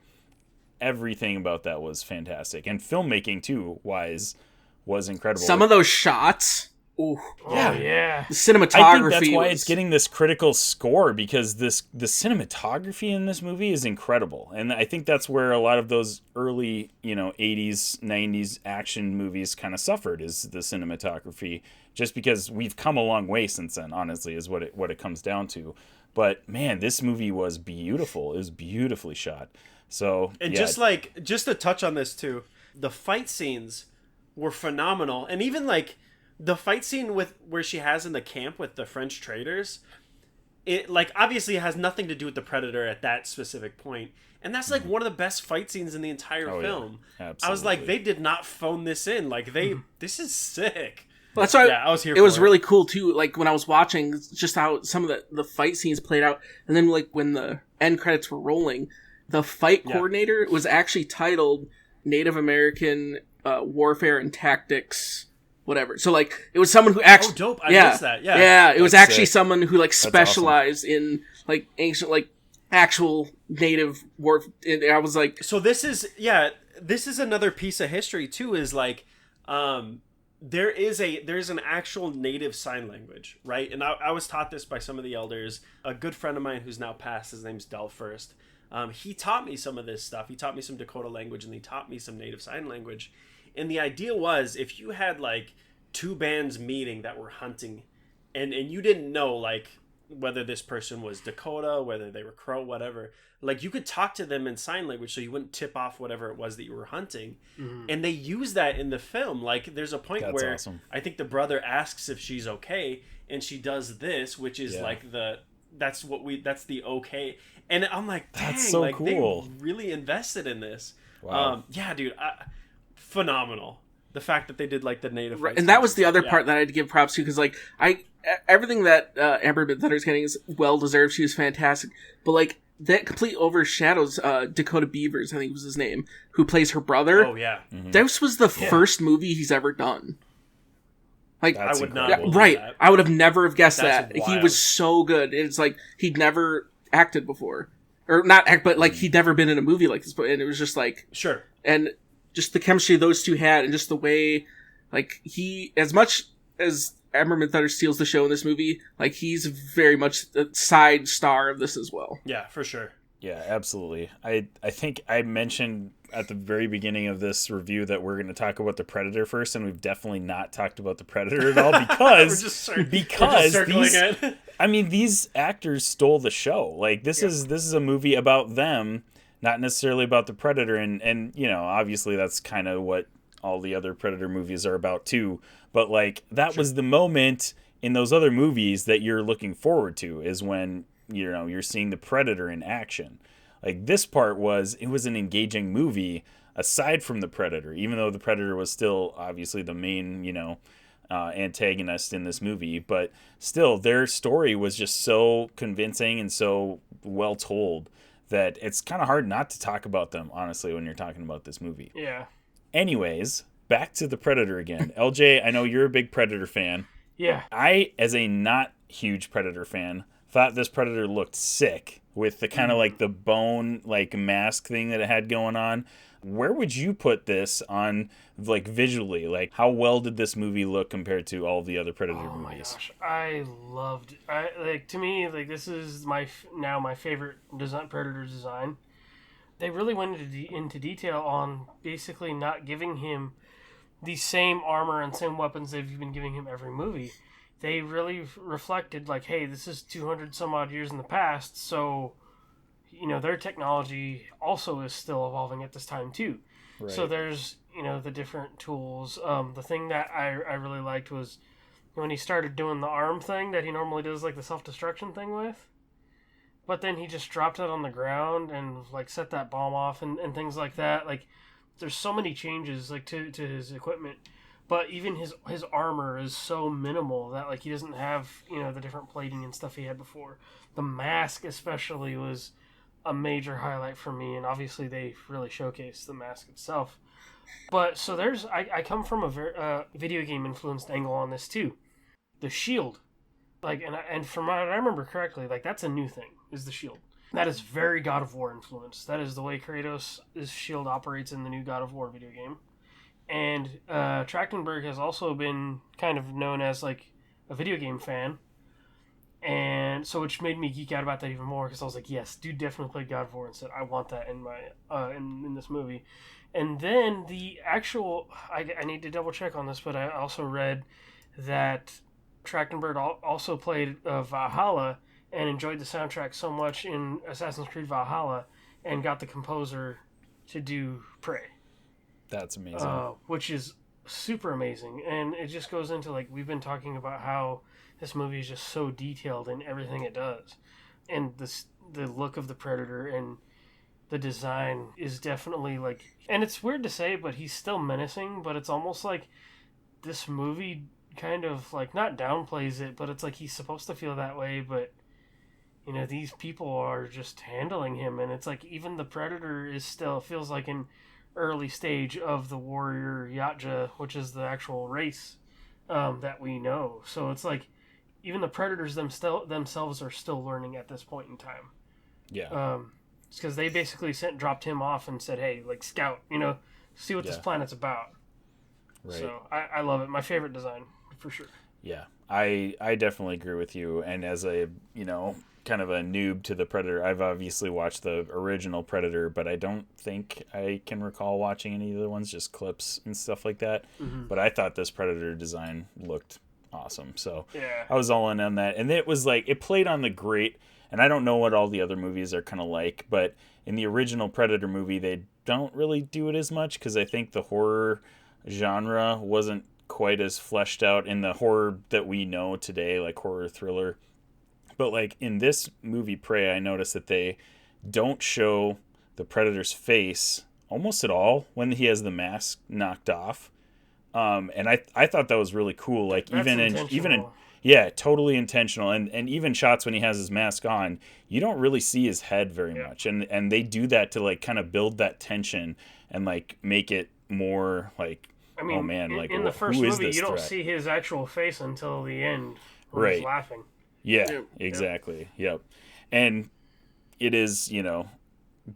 Everything about that was fantastic. And filmmaking, too, was incredible. Some of those shots. Ooh. Yeah. Oh, yeah. The cinematography. I think that's why it's getting this critical score, because the cinematography in this movie is incredible. And I think that's where a lot of those early, you know, 80s, 90s action movies kind of suffered, is the cinematography, just because we've come a long way since then, honestly, is what it comes down to. But man, this movie was beautiful. It was beautifully shot. So, and yeah. just to touch on this too, the fight scenes were phenomenal. And even like the fight scene where she has in the camp with the French traders, it like obviously has nothing to do with the Predator at that specific point. And that's like one of the best fight scenes in the entire film. Yeah. Absolutely. I was like, they did not phone this in. Like this is sick. Well, that's why I was here. It was really cool too. Like when I was watching, just how some of the fight scenes played out, and then like when the end credits were rolling, the fight coordinator was actually titled Native American Warfare and Tactics, whatever. So like it was someone who actually dope. I missed that. Yeah, it was That's actually sick. someone who like That's specialized in like ancient, like actual native war. And I was like, so this is another piece of history too. Is like, there's an actual native sign language, right? And I was taught this by some of the elders. A good friend of mine who's now passed, his name's Del First. He taught me some of this stuff. He taught me some Dakota language, and he taught me some native sign language. And the idea was, if you had like two bands meeting that were hunting, and you didn't know like whether this person was Dakota, whether they were Crow, whatever, like you could talk to them in sign language so you wouldn't tip off whatever it was that you were hunting. Mm-hmm. And they use that in the film. Like there's a point where awesome. I think the brother asks if she's okay, and she does this, which is like that's the okay. And I'm like, dang, that's so like cool. They really invested in in Wow. Yeah, dude, phenomenal. The fact that they did like the native, right, and that was the other part that I had to give props to, because like everything that Amber Thunder's getting is well deserved. She was fantastic, but like that completely overshadows Dakota Beavers, I think was his name, who plays her brother. Oh yeah, this was the first movie he's ever done. Like I would not, right? I would have never have guessed That's that. wild. He was so good. It's like he'd never acted before, or not act, but like he'd never been in a movie like this. And it was just like sure, and just the chemistry those two had, and just the way, like he, as much as Amber Thunder steals the show in this movie, like he's very much the side star of this as well. Yeah, for sure. Yeah, absolutely. I think I mentioned at the very beginning of this review that we're going to talk about the Predator first, and we've definitely not talked about the Predator at all because these actors stole the show. Like this is a movie about them, not necessarily about the Predator, and you know, obviously that's kind of what all the other Predator movies are about too. But like that was the moment in those other movies that you're looking forward to, is when you know you're seeing the Predator in action. Like this part was an engaging movie aside from the Predator, even though the Predator was still obviously the main, you know, antagonist in this movie, but still their story was just so convincing and so well told that it's kind of hard not to talk about them, honestly, when you're talking about this movie. Yeah. Anyways, back to the Predator again. LJ, I know you're a big Predator fan. Yeah. I, as a not huge Predator fan, thought this Predator looked sick with the kind of like the bone like mask thing that it had going on. Where would you put this on, like, visually? Like, how well did this movie look compared to all the other Predator movies? My gosh, I loved it. To me, like, this is my favorite Predator design. They really went into detail on basically not giving him the same armor and same weapons they've been giving him every movie. They really reflected, like, hey, this is 200 some odd years in the past, so, you know, their technology also is still evolving at this time too. Right. So there's, you know, the different tools. The thing that I really liked was when he started doing the arm thing that he normally does, like the self-destruction thing with. But then he just dropped it on the ground and, like, set that bomb off and things like that. Like, there's so many changes, like, to his equipment. But even his armor is so minimal that, like, he doesn't have, you know, the different plating and stuff he had before. The mask especially was a major highlight for me, and obviously they really showcased the mask itself. But so I come from a video game influenced angle on this too. The shield, like, and from what I remember correctly, like, that's a new thing, is the shield. That is very God of War influenced. That is the way Kratos' shield operates in the new God of War video game. And Trachtenberg has also been kind of known as, like, a video game fan. And so, which made me geek out about that even more, because I was like, yes, dude definitely played God of War and said, I want that in my in this movie. And then the actual, I need to double check on this, but I also read that Trachtenberg also played Valhalla and enjoyed the soundtrack so much in Assassin's Creed Valhalla and got the composer to do Prey. That's amazing. Which is super amazing. And it just goes into, like, we've been talking about how this movie is just so detailed in everything it does. And the look of the Predator and the design is definitely, like... And it's weird to say, but he's still menacing, but it's almost like this movie kind of, like, not downplays it, but it's like he's supposed to feel that way, but, you know, these people are just handling him. And it's like even the Predator is still, feels like an early stage of the warrior Yatja, which is the actual race that we know. So it's like even the Predators themselves are still learning at this point in time. Yeah. It's because they basically dropped him off and said, hey, like, scout, you know, see what this planet's about. Right. So I love it. My favorite design, for sure. Yeah, I definitely agree with you. And as a, you know, kind of a noob to the Predator, I've obviously watched the original Predator, but I don't think I can recall watching any other ones, just clips and stuff like that. Mm-hmm. But I thought this Predator design looked awesome. So yeah. I was all in on that. And it was like, it played on the great, and I don't know what all the other movies are kind of like, but in the original Predator movie, they don't really do it as much because I think the horror genre wasn't quite as fleshed out in the horror that we know today, like horror thriller. But, like, in this movie, Prey, I noticed that they don't show the Predator's face almost at all when he has the mask knocked off. And I thought that was really cool. Like, That's even in yeah, totally intentional. And even shots when he has his mask on, you don't really see his head very much. And they do that to, like, kind of build that tension and, like, make it more, like, I mean, oh man, like, in the first movie, you don't see his actual face until the end when he's laughing. Yeah, exactly. Yep. And it is, you know,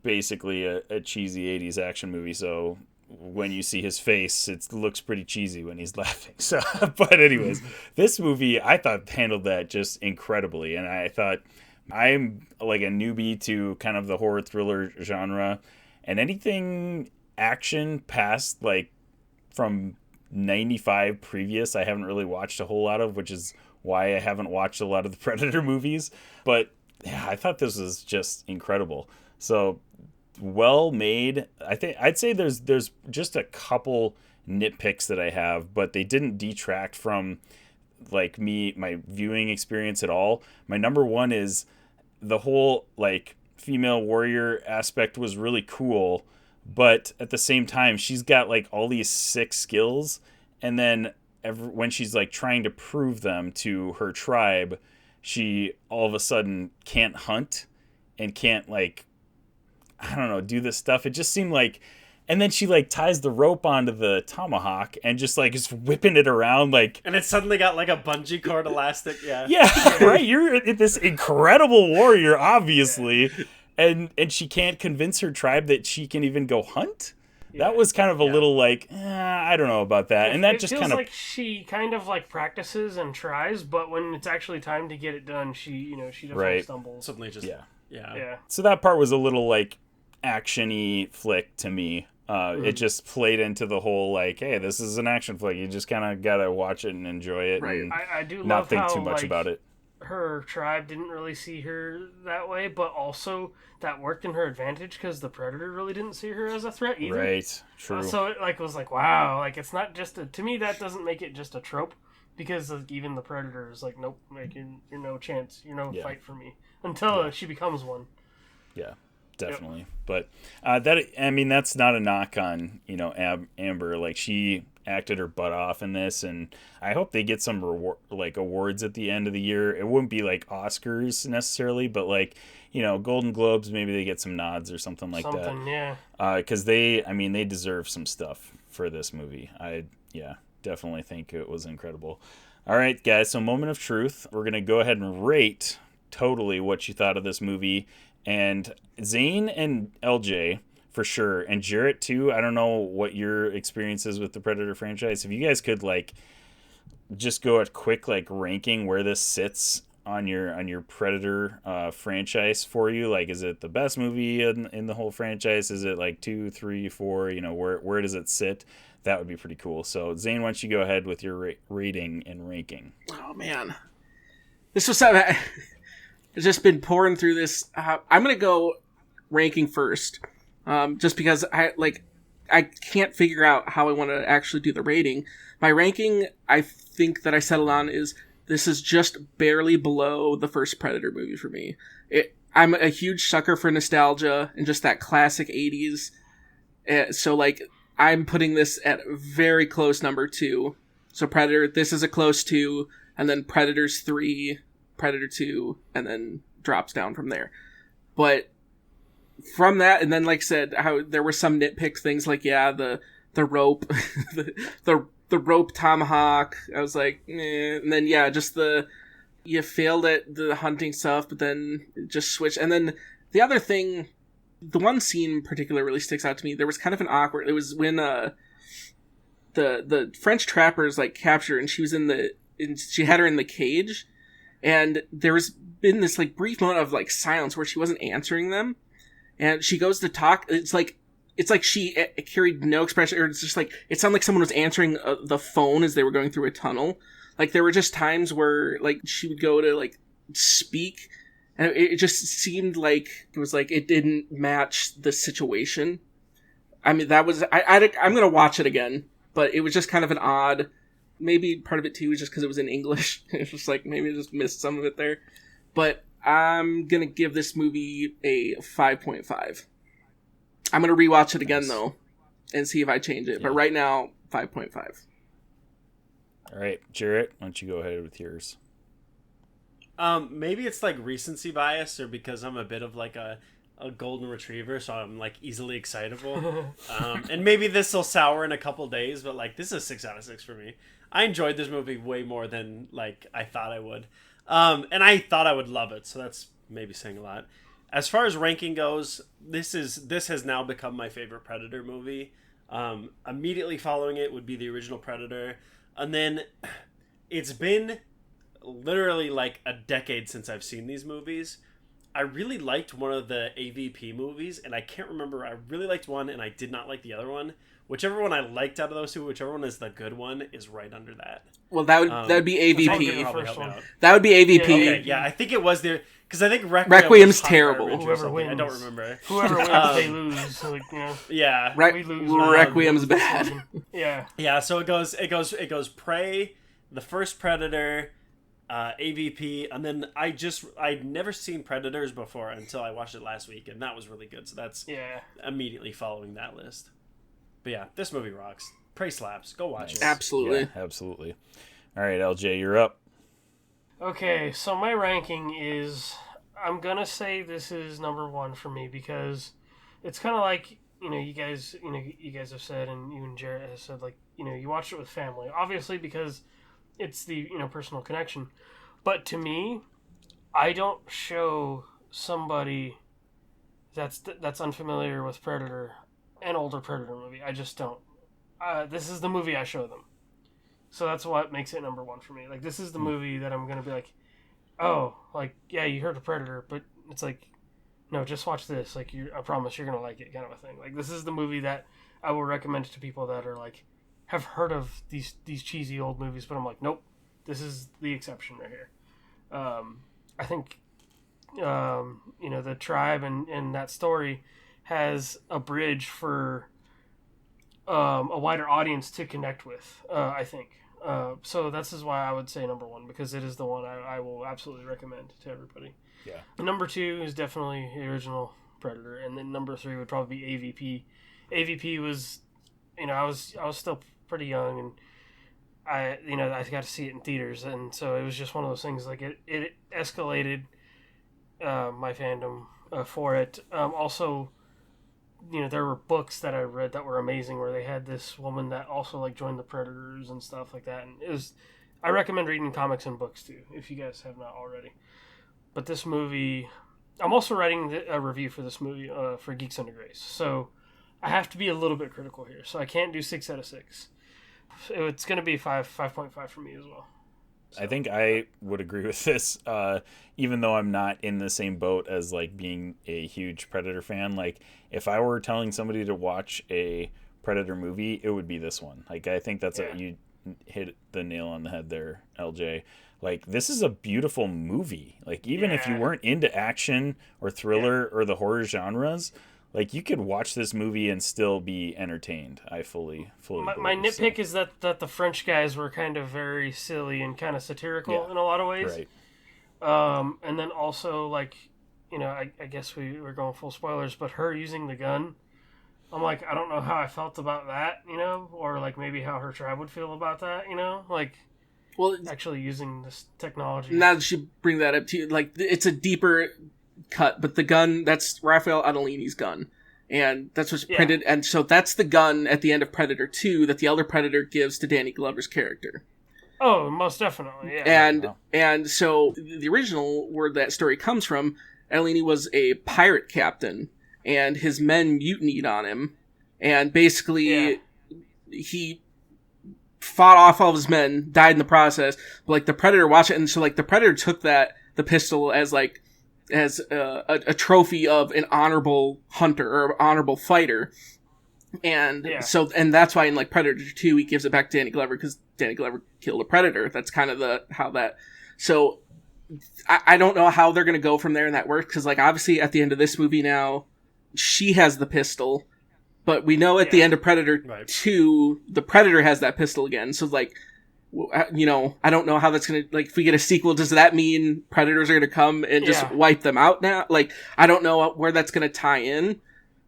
basically a cheesy 80s action movie, so when you see his face, it looks pretty cheesy when he's laughing. So, but anyways, this movie, I thought handled that just incredibly, and I thought I'm like a newbie to kind of the horror thriller genre, and anything action past, like, from 95 previous, I haven't really watched a whole lot of, which is why I haven't watched a lot of the Predator movies. But yeah, I thought this was just incredible. So well made. I'd say there's just a couple nitpicks that I have, but they didn't detract from, like, my viewing experience at all. My number one is the whole, like, female warrior aspect was really cool, but at the same time, she's got, like, all these sick skills, and then when she's, like, trying to prove them to her tribe, she all of a sudden can't hunt and can't, like, I don't know, do this stuff. It just seemed like, and then she like ties the rope onto the tomahawk and just like is whipping it around like, and it suddenly got like a bungee cord elastic. Yeah. Yeah, right. You're this incredible warrior, obviously, and she can't convince her tribe that she can even go hunt. That was kind of a little like, I don't know about that. And that just feels kind of like she kind of like practices and tries, but when it's actually time to get it done, she definitely stumbles. Suddenly just yeah. So that part was a little like action-y flick to me. It just played into the whole like, hey, this is an action flick. You just kind of gotta watch it and enjoy it, right? And I do love not think how, too much about it. Her tribe didn't really see her that way, but also that worked in her advantage because the predator really didn't see her as a threat either. Right, true. So it was like, wow, like it's not just to me that doesn't make it just a trope, because like, even the predator is like, nope, like you're no chance, you're no fight for me until she becomes one. Yeah, definitely. Yep. But that's not a knock on Amber. Like she acted her butt off in this, and I hope they get some awards at the end of the year. It wouldn't be like Oscars necessarily, but like Golden Globes, maybe they get some nods or something like that. Yeah. Because they deserve some stuff for this movie. I definitely think it was incredible. All right, guys. So moment of truth. We're gonna go ahead and rate totally what you thought of this movie, and Zayne and LJ. For sure, and Jarret too. I don't know what your experience is with the Predator franchise. If you guys could like just go a quick like ranking where this sits on your Predator franchise for you. Like, is it the best movie in the whole franchise? Is it like 2, 3, 4? Where does it sit? That would be pretty cool. So Zayne, why don't you go ahead with your rating and ranking? Oh man, this was something I've just been pouring through this. I'm gonna go ranking first. Just because I can't figure out how I want to actually do the rating. My ranking, I think that I settled on is this is just barely below the first Predator movie for me. I'm a huge sucker for nostalgia and just that classic 80s. So like I'm putting this at very close number 2. So Predator, this is a close 2, and then Predators 3, Predator 2, and then drops down from there. But from that, and then like I said, how there were some nitpick things like the rope, the rope tomahawk. I was like, and then just you failed at the hunting stuff, but then it just switched. And then the other thing, the one scene in particular really sticks out to me. There was kind of an awkward. It was when the French trappers like captured her, and she was she had her in the cage, and there was been this like brief moment of like silence where she wasn't answering them. And she goes to talk. It's like she carried no expression, or it's just like it sounded like someone was answering the phone as they were going through a tunnel. Like there were just times where like she would go to like speak, and it just seemed like it was like it didn't match the situation. I mean, that was I'm gonna watch it again, but it was just kind of an odd. Maybe part of it too was just because it was in English. It's just like maybe I just missed some of it there, but. I'm going to give this movie a 5.5. I'm going to rewatch it again, though, and see if I change it. Yeah. But right now, 5.5. All right, Jarret, why don't you go ahead with yours? Maybe it's like recency bias, or because I'm a bit of like a golden retriever, so I'm like easily excitable. And maybe this will sour in a couple days, but like this is 6 out of 6 for me. I enjoyed this movie way more than like I thought I would. And I thought I would love it, so that's maybe saying a lot. As far as ranking goes, this has now become my favorite Predator movie. Immediately following it would be the original Predator, and then it's been literally like a decade since I've seen these movies. I really liked one of the AVP movies, and I can't remember. I really liked one, and I did not like the other one. Whichever one I liked out of those two, whichever one is the good one, is right under that. Well, that would be AVP. That would be AVP. Yeah, I think it was there because I think Requiem's terrible. Whoever wins, I don't remember. Whoever wins, they lose. So, like, yeah, we lose. Requiem's bad. Yeah. So it goes Prey, the first Predator, AVP, and then I'd never seen Predators before until I watched it last week, and that was really good. So that's immediately following that list. But yeah, this movie rocks. Prey slaps. Go watch it. Absolutely. Yeah, absolutely. All right, LJ, you're up. Okay, so my ranking is... I'm going to say this is number 1 for me because it's kind of like, you guys have said, and even Jarret has said, like, you watched it with family, obviously, because it's the, personal connection. But to me, I don't show somebody that's unfamiliar with Predator an older Predator movie. I just don't. This is the movie I show them. So that's what makes it number one for me. Like, this is the movie that I'm going to be like, oh, like, yeah, you heard of Predator, but it's like, no, just watch this. Like, I promise you're going to like it, kind of a thing. Like, this is the movie that I will recommend to people that are like, have heard of these cheesy old movies, but I'm like, nope, this is the exception right here. I think, the tribe and that story has a bridge for a wider audience to connect with, I think. So this is why I would say number one, because it is the one I will absolutely recommend to everybody. Yeah. Number two is definitely the original Predator, and then number three would probably be AVP. AVP was, I was still pretty young, and I got to see it in theaters, and so it was just one of those things. Like, it escalated my fandom for it. Also, there were books that I read that were amazing, where they had this woman that also like joined the Predators and stuff like that. And I recommend reading comics and books too, if you guys have not already. But this movie, I'm also writing a review for this movie for Geeks Under Grace, so I have to be a little bit critical here. So I can't do 6 out of 6. It's going to be 5.5 for me as well. So. I think I would agree with this, even though I'm not in the same boat as like being a huge Predator fan. Like, if I were telling somebody to watch a Predator movie, it would be this one. Like, I think that's you hit the nail on the head there, LJ. Like, this is a beautiful movie. Like, even if you weren't into action or thriller or the horror genres, like, you could watch this movie and still be entertained. I fully my nitpick is that the French guys were kind of very silly and kind of satirical in a lot of ways. Right. And then also, like, I guess we're going full spoilers, but her using the gun, I'm like, I don't know how I felt about that, or like maybe how her tribe would feel about that, like, well, actually using this technology. Now that you bring that up to you, like, it's a deeper cut, but the gun, that's Raphael Adolini's gun, and that's what's printed, and so that's the gun at the end of Predator 2 that the Elder Predator gives to Danny Glover's character. Oh, most definitely, yeah. And so the original, where that story comes from, Adolini was a pirate captain, and his men mutinied on him, and basically he fought off all of his men, died in the process, but like the Predator watched it, and so like the Predator took the pistol as a trophy of an honorable hunter or honorable fighter, and so that's why in like Predator 2 he gives it back to Danny Glover, because Danny Glover killed a Predator. That's kind of how that. So I don't know how they're gonna go from there, and that works, because like obviously at the end of this movie now she has the pistol, but we know at the end of Predator 2 the Predator has that pistol again. So like, I don't know how that's going to, like, if we get a sequel, does that mean Predators are going to come and just wipe them out now? Like, I don't know where that's going to tie in,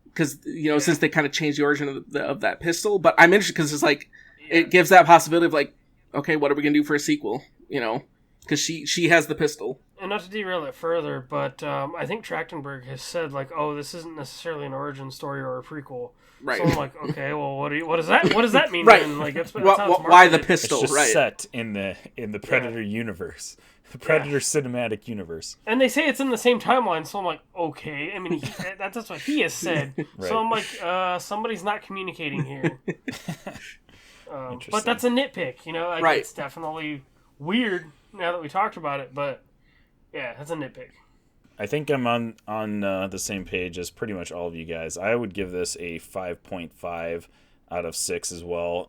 because, since they kind of changed the origin of that pistol, but I'm interested, because it's like, it gives that possibility of like, okay, what are we going to do for a sequel? Because she has the pistol. And not to derail it further, but I think Trachtenberg has said, like, oh, this isn't necessarily an origin story or a prequel. Right. So I'm like, okay, well, what does that mean? Right. Then? Like, that's why the pistol? It's just right. set in the Predator universe, the Predator cinematic universe. And they say it's in the same timeline, so I'm like, okay. I mean, that's what he has said. Right. So I'm like, somebody's not communicating here. But that's a nitpick, Like, it's definitely weird now that we talked about it, but yeah, that's a nitpick. I think I'm on the same page as pretty much all of you guys. I would give this a 5.5 out of 6 as well.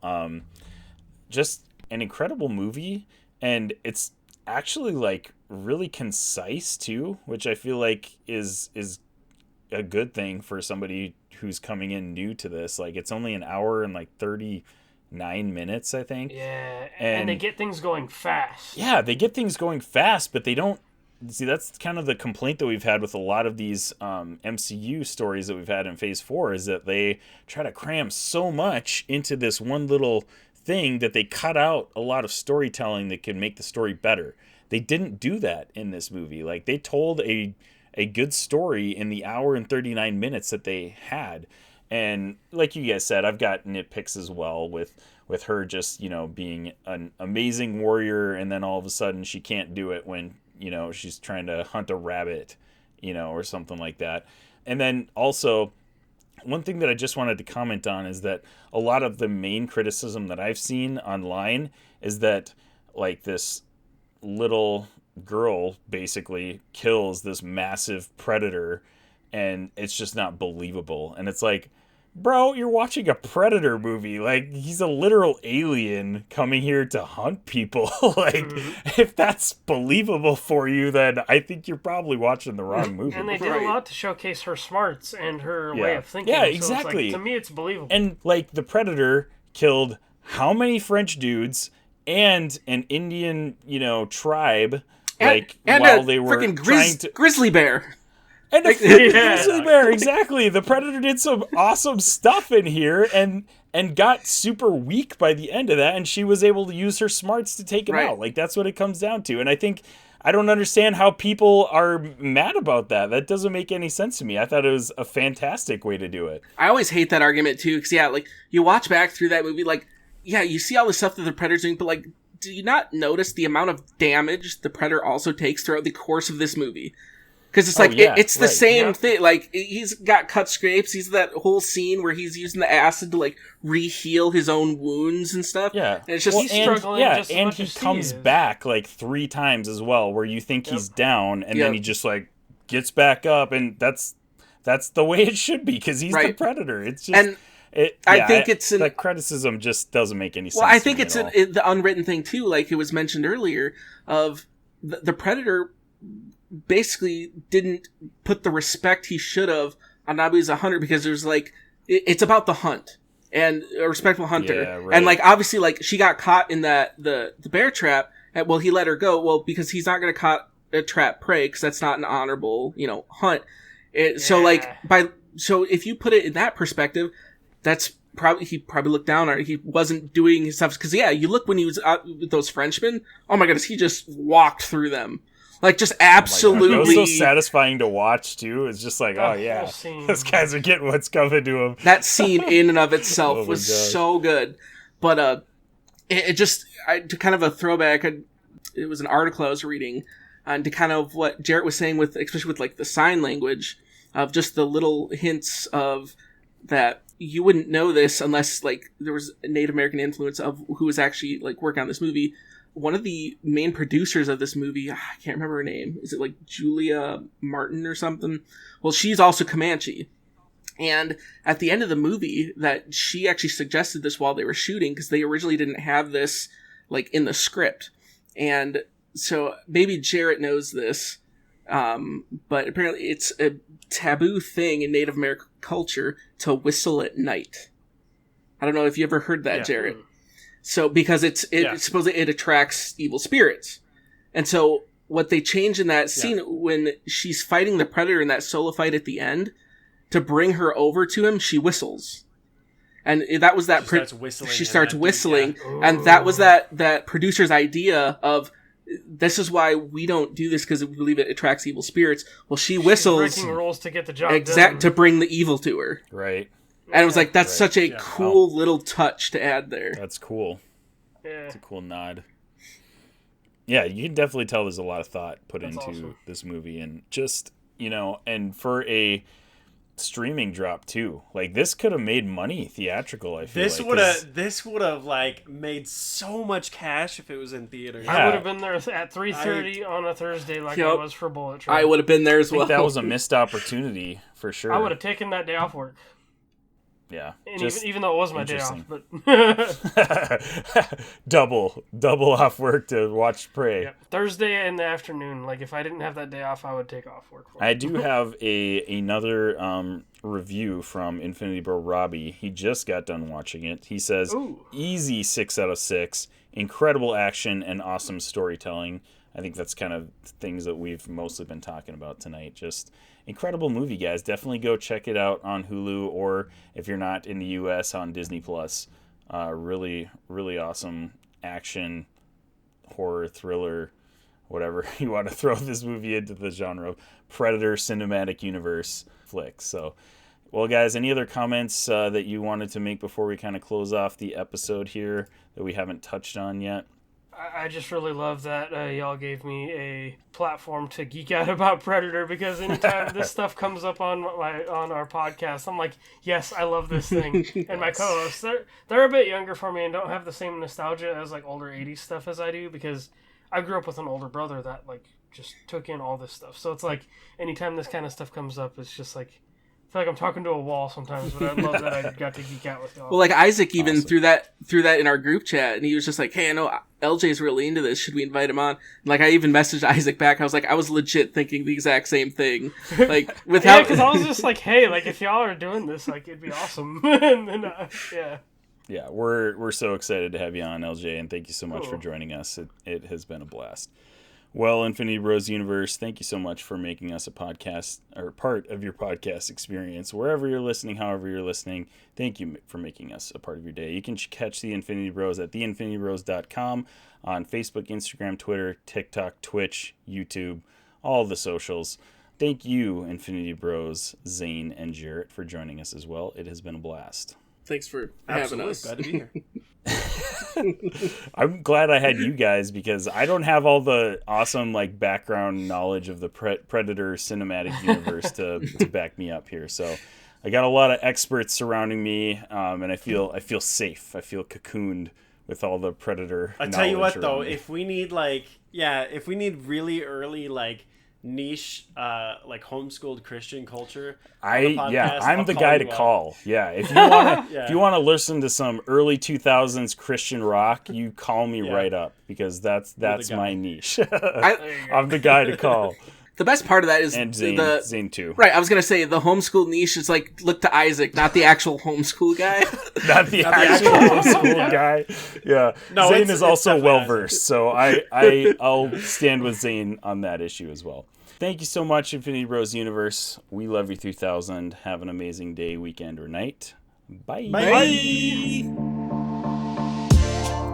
Just an incredible movie, and it's actually like really concise too, which I feel like is a good thing for somebody who's coming in new to this. Like, it's only an hour and like 39 minutes, I think. Yeah, and they get things going fast. Yeah, they get things going fast, but they don't. See, that's kind of the complaint that we've had with a lot of these MCU stories that we've had in Phase 4, is that they try to cram so much into this one little thing that they cut out a lot of storytelling that can make the story better. They didn't do that in this movie. Like, they told a a good story in the hour and 39 minutes that they had. And like you guys said, I've got nitpicks as well with her just, being an amazing warrior, and then all of a sudden she can't do it when, she's trying to hunt a rabbit, or something like that. And then also, one thing that I just wanted to comment on is that a lot of the main criticism that I've seen online is that, like, this little girl basically kills this massive predator, and it's just not believable. And it's like, bro, you're watching a Predator movie. Like, he's a literal alien coming here to hunt people. Like, if that's believable for you, then I think you're probably watching the wrong movie. And they did a lot to showcase her smarts and her way of thinking. Yeah, exactly. So it's like, to me, it's believable. And, like, the Predator killed how many French dudes and an Indian, tribe, and while they were trying to... grizzly bear. And a grizzly bear, exactly. The Predator did some awesome stuff in here and got super weak by the end of that, and she was able to use her smarts to take him out. Like, that's what it comes down to. And I don't understand how people are mad about that. That doesn't make any sense to me. I thought it was a fantastic way to do it. I always hate that argument, too, because, like, you watch back through that movie, like, you see all the stuff that the Predator's doing, but, like, do you not notice the amount of damage the Predator also takes throughout the course of this movie? Because it's like, it's the same thing. Like, he's got cut scrapes. He's that whole scene where he's using the acid to, like, re-heal his own wounds and stuff. Yeah. And it's just... he's struggling just as and much he as comes he is. back, like, 3 times as well, where you think he's down, and then he just, like, gets back up, and that's the way it should be, because he's the Predator. It's just... And I think it's... that criticism just doesn't make any sense. Well, I think it's the unwritten thing, too, like it was mentioned earlier, of the Predator... basically didn't put the respect he should have on Nabu as a hunter, because there's like, it's about the hunt and a respectful hunter. Yeah, right. And like, obviously, like, she got caught in the bear trap, and well, he let her go. Well, because he's not going to trap prey, because that's not an honorable, hunt. So like, so if you put it in that perspective, that's he probably looked down on her. He wasn't doing his stuff. Because you look when he was out with those Frenchmen, oh my goodness, he just walked through them. Like, just absolutely... it was so satisfying to watch, too. It's just like, oh, yeah, those guys are getting what's coming to them. That scene in and of itself was so good. But it just... to kind of a throwback, it was an article I was reading, and to kind of what Jarret was saying, especially with, like, the sign language, of just the little hints of that you wouldn't know this unless, like, there was a Native American influence of who was actually, like, working on this movie. One of the main producers of this movie, I can't remember her name. Is it like Julia Martin or something? Well, she's also Comanche. And at the end of the movie, that she actually suggested this while they were shooting, because they originally didn't have this, like, in the script. And so maybe Jarret knows this, but apparently it's a taboo thing in Native American culture to whistle at night. I don't know if you ever heard that, Jarret. So, because it supposedly it attracts evil spirits. And so, what they changed in that scene, when she's fighting the Predator in that solo fight at the end, to bring her over to him, she whistles. And that was that... She starts whistling. And that was that producer's idea of, this is why we don't do this, because we believe it attracts evil spirits. Well, she whistles... breaking rules to get the job done. To bring the evil to her. Right. And it was like, that's such a cool little touch to add there. That's cool. Yeah. It's a cool nod. Yeah, you can definitely tell there's a lot of thought put into this movie. And just, and for a streaming drop, too. Like, this could have made money theatrical, I feel This would have, like, made so much cash if it was in theaters. Yeah. I would have been there at 3:30 on a Thursday like I was for Bullet Train. I would have been there as well. I think that was a missed opportunity, for sure. I would have taken that day off work. Yeah. And even though it was my day off, but double off work to watch Prey. Yeah. Thursday in the afternoon. Like, if I didn't have that day off, I would take off work for it. I do have another review from Infinity Bro Robbie. He just got done watching it. He says, easy 6 out of 6. Incredible action and awesome storytelling. I think that's kind of things that we've mostly been talking about tonight. Just incredible movie, guys. Definitely go check it out on Hulu, or if you're not in the U.S., on Disney+. Really, really awesome action, horror, thriller, whatever you want to throw this movie into the genre of Predator cinematic universe flicks. So, well, guys, any other comments that you wanted to make before we kind of close off the episode here that we haven't touched on yet? I just really love that y'all gave me a platform to geek out about Predator, because anytime this stuff comes up on our podcast, I'm like, yes, I love this thing. And my co-hosts, they're a bit younger for me and don't have the same nostalgia as like older 80s stuff as I do, because I grew up with an older brother that like just took in all this stuff. So it's like anytime this kind of stuff comes up, it's just like, I feel like I'm talking to a wall sometimes, but I love that I got to geek out with y'all. Well, like Isaac even threw that in our group chat, and he was just like, "Hey, I know LJ's really into this. Should we invite him on?" And like I even messaged Isaac back. I was like, I was legit thinking the exact same thing. Like without, because I was just like, "Hey, like if y'all are doing this, like it'd be awesome." And then, yeah, we're so excited to have you on, LJ, and thank you so much for joining us. It has been a blast. Well, Infinity Bros Universe, thank you so much for making us a podcast, or part of your podcast experience. Wherever you're listening, however you're listening, thank you for making us a part of your day. You can catch the Infinity Bros at theinfinitybros.com on Facebook, Instagram, Twitter, TikTok, Twitch, YouTube, all the socials. Thank you, Infinity Bros, Zayne and Jarret, for joining us as well. It has been a blast. Thanks for having us. Glad to be here. I'm glad I had you guys, because I don't have all the awesome like background knowledge of the Predator cinematic universe to back me up here. So I got a lot of experts surrounding me, and I feel safe. I feel cocooned with all the Predator. I tell you what, though, if we need really early like niche like homeschooled Christian culture, I'm the guy to call. Yeah, if you want to listen to some early 2000s Christian rock, you call me right up, because that's my niche. I'm the guy to call. The best part of that is Zayne too. Right, I was gonna say the homeschool niche is like, look to Isaac, not the actual homeschool guy. not the actual homeschool guy. Yeah, no, Zayne is also well versed, so I'll stand with Zayne on that issue as well. Thank you so much, Infinity Bros Universe. We love you 3000. Have an amazing day, weekend, or night. Bye. Bye.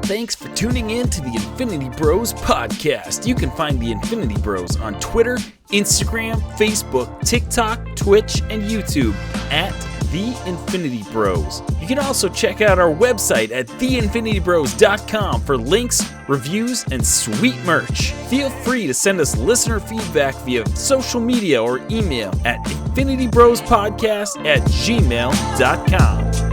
Thanks for tuning in to the Infinity Bros podcast. You can find the Infinity Bros on Twitter, Instagram, Facebook, TikTok, Twitch, and YouTube at The Infinity Bros. You can also check out our website at theinfinitybros.com for links, reviews, and sweet merch. Feel free to send us listener feedback via social media or email at infinitybrospodcast@gmail.com.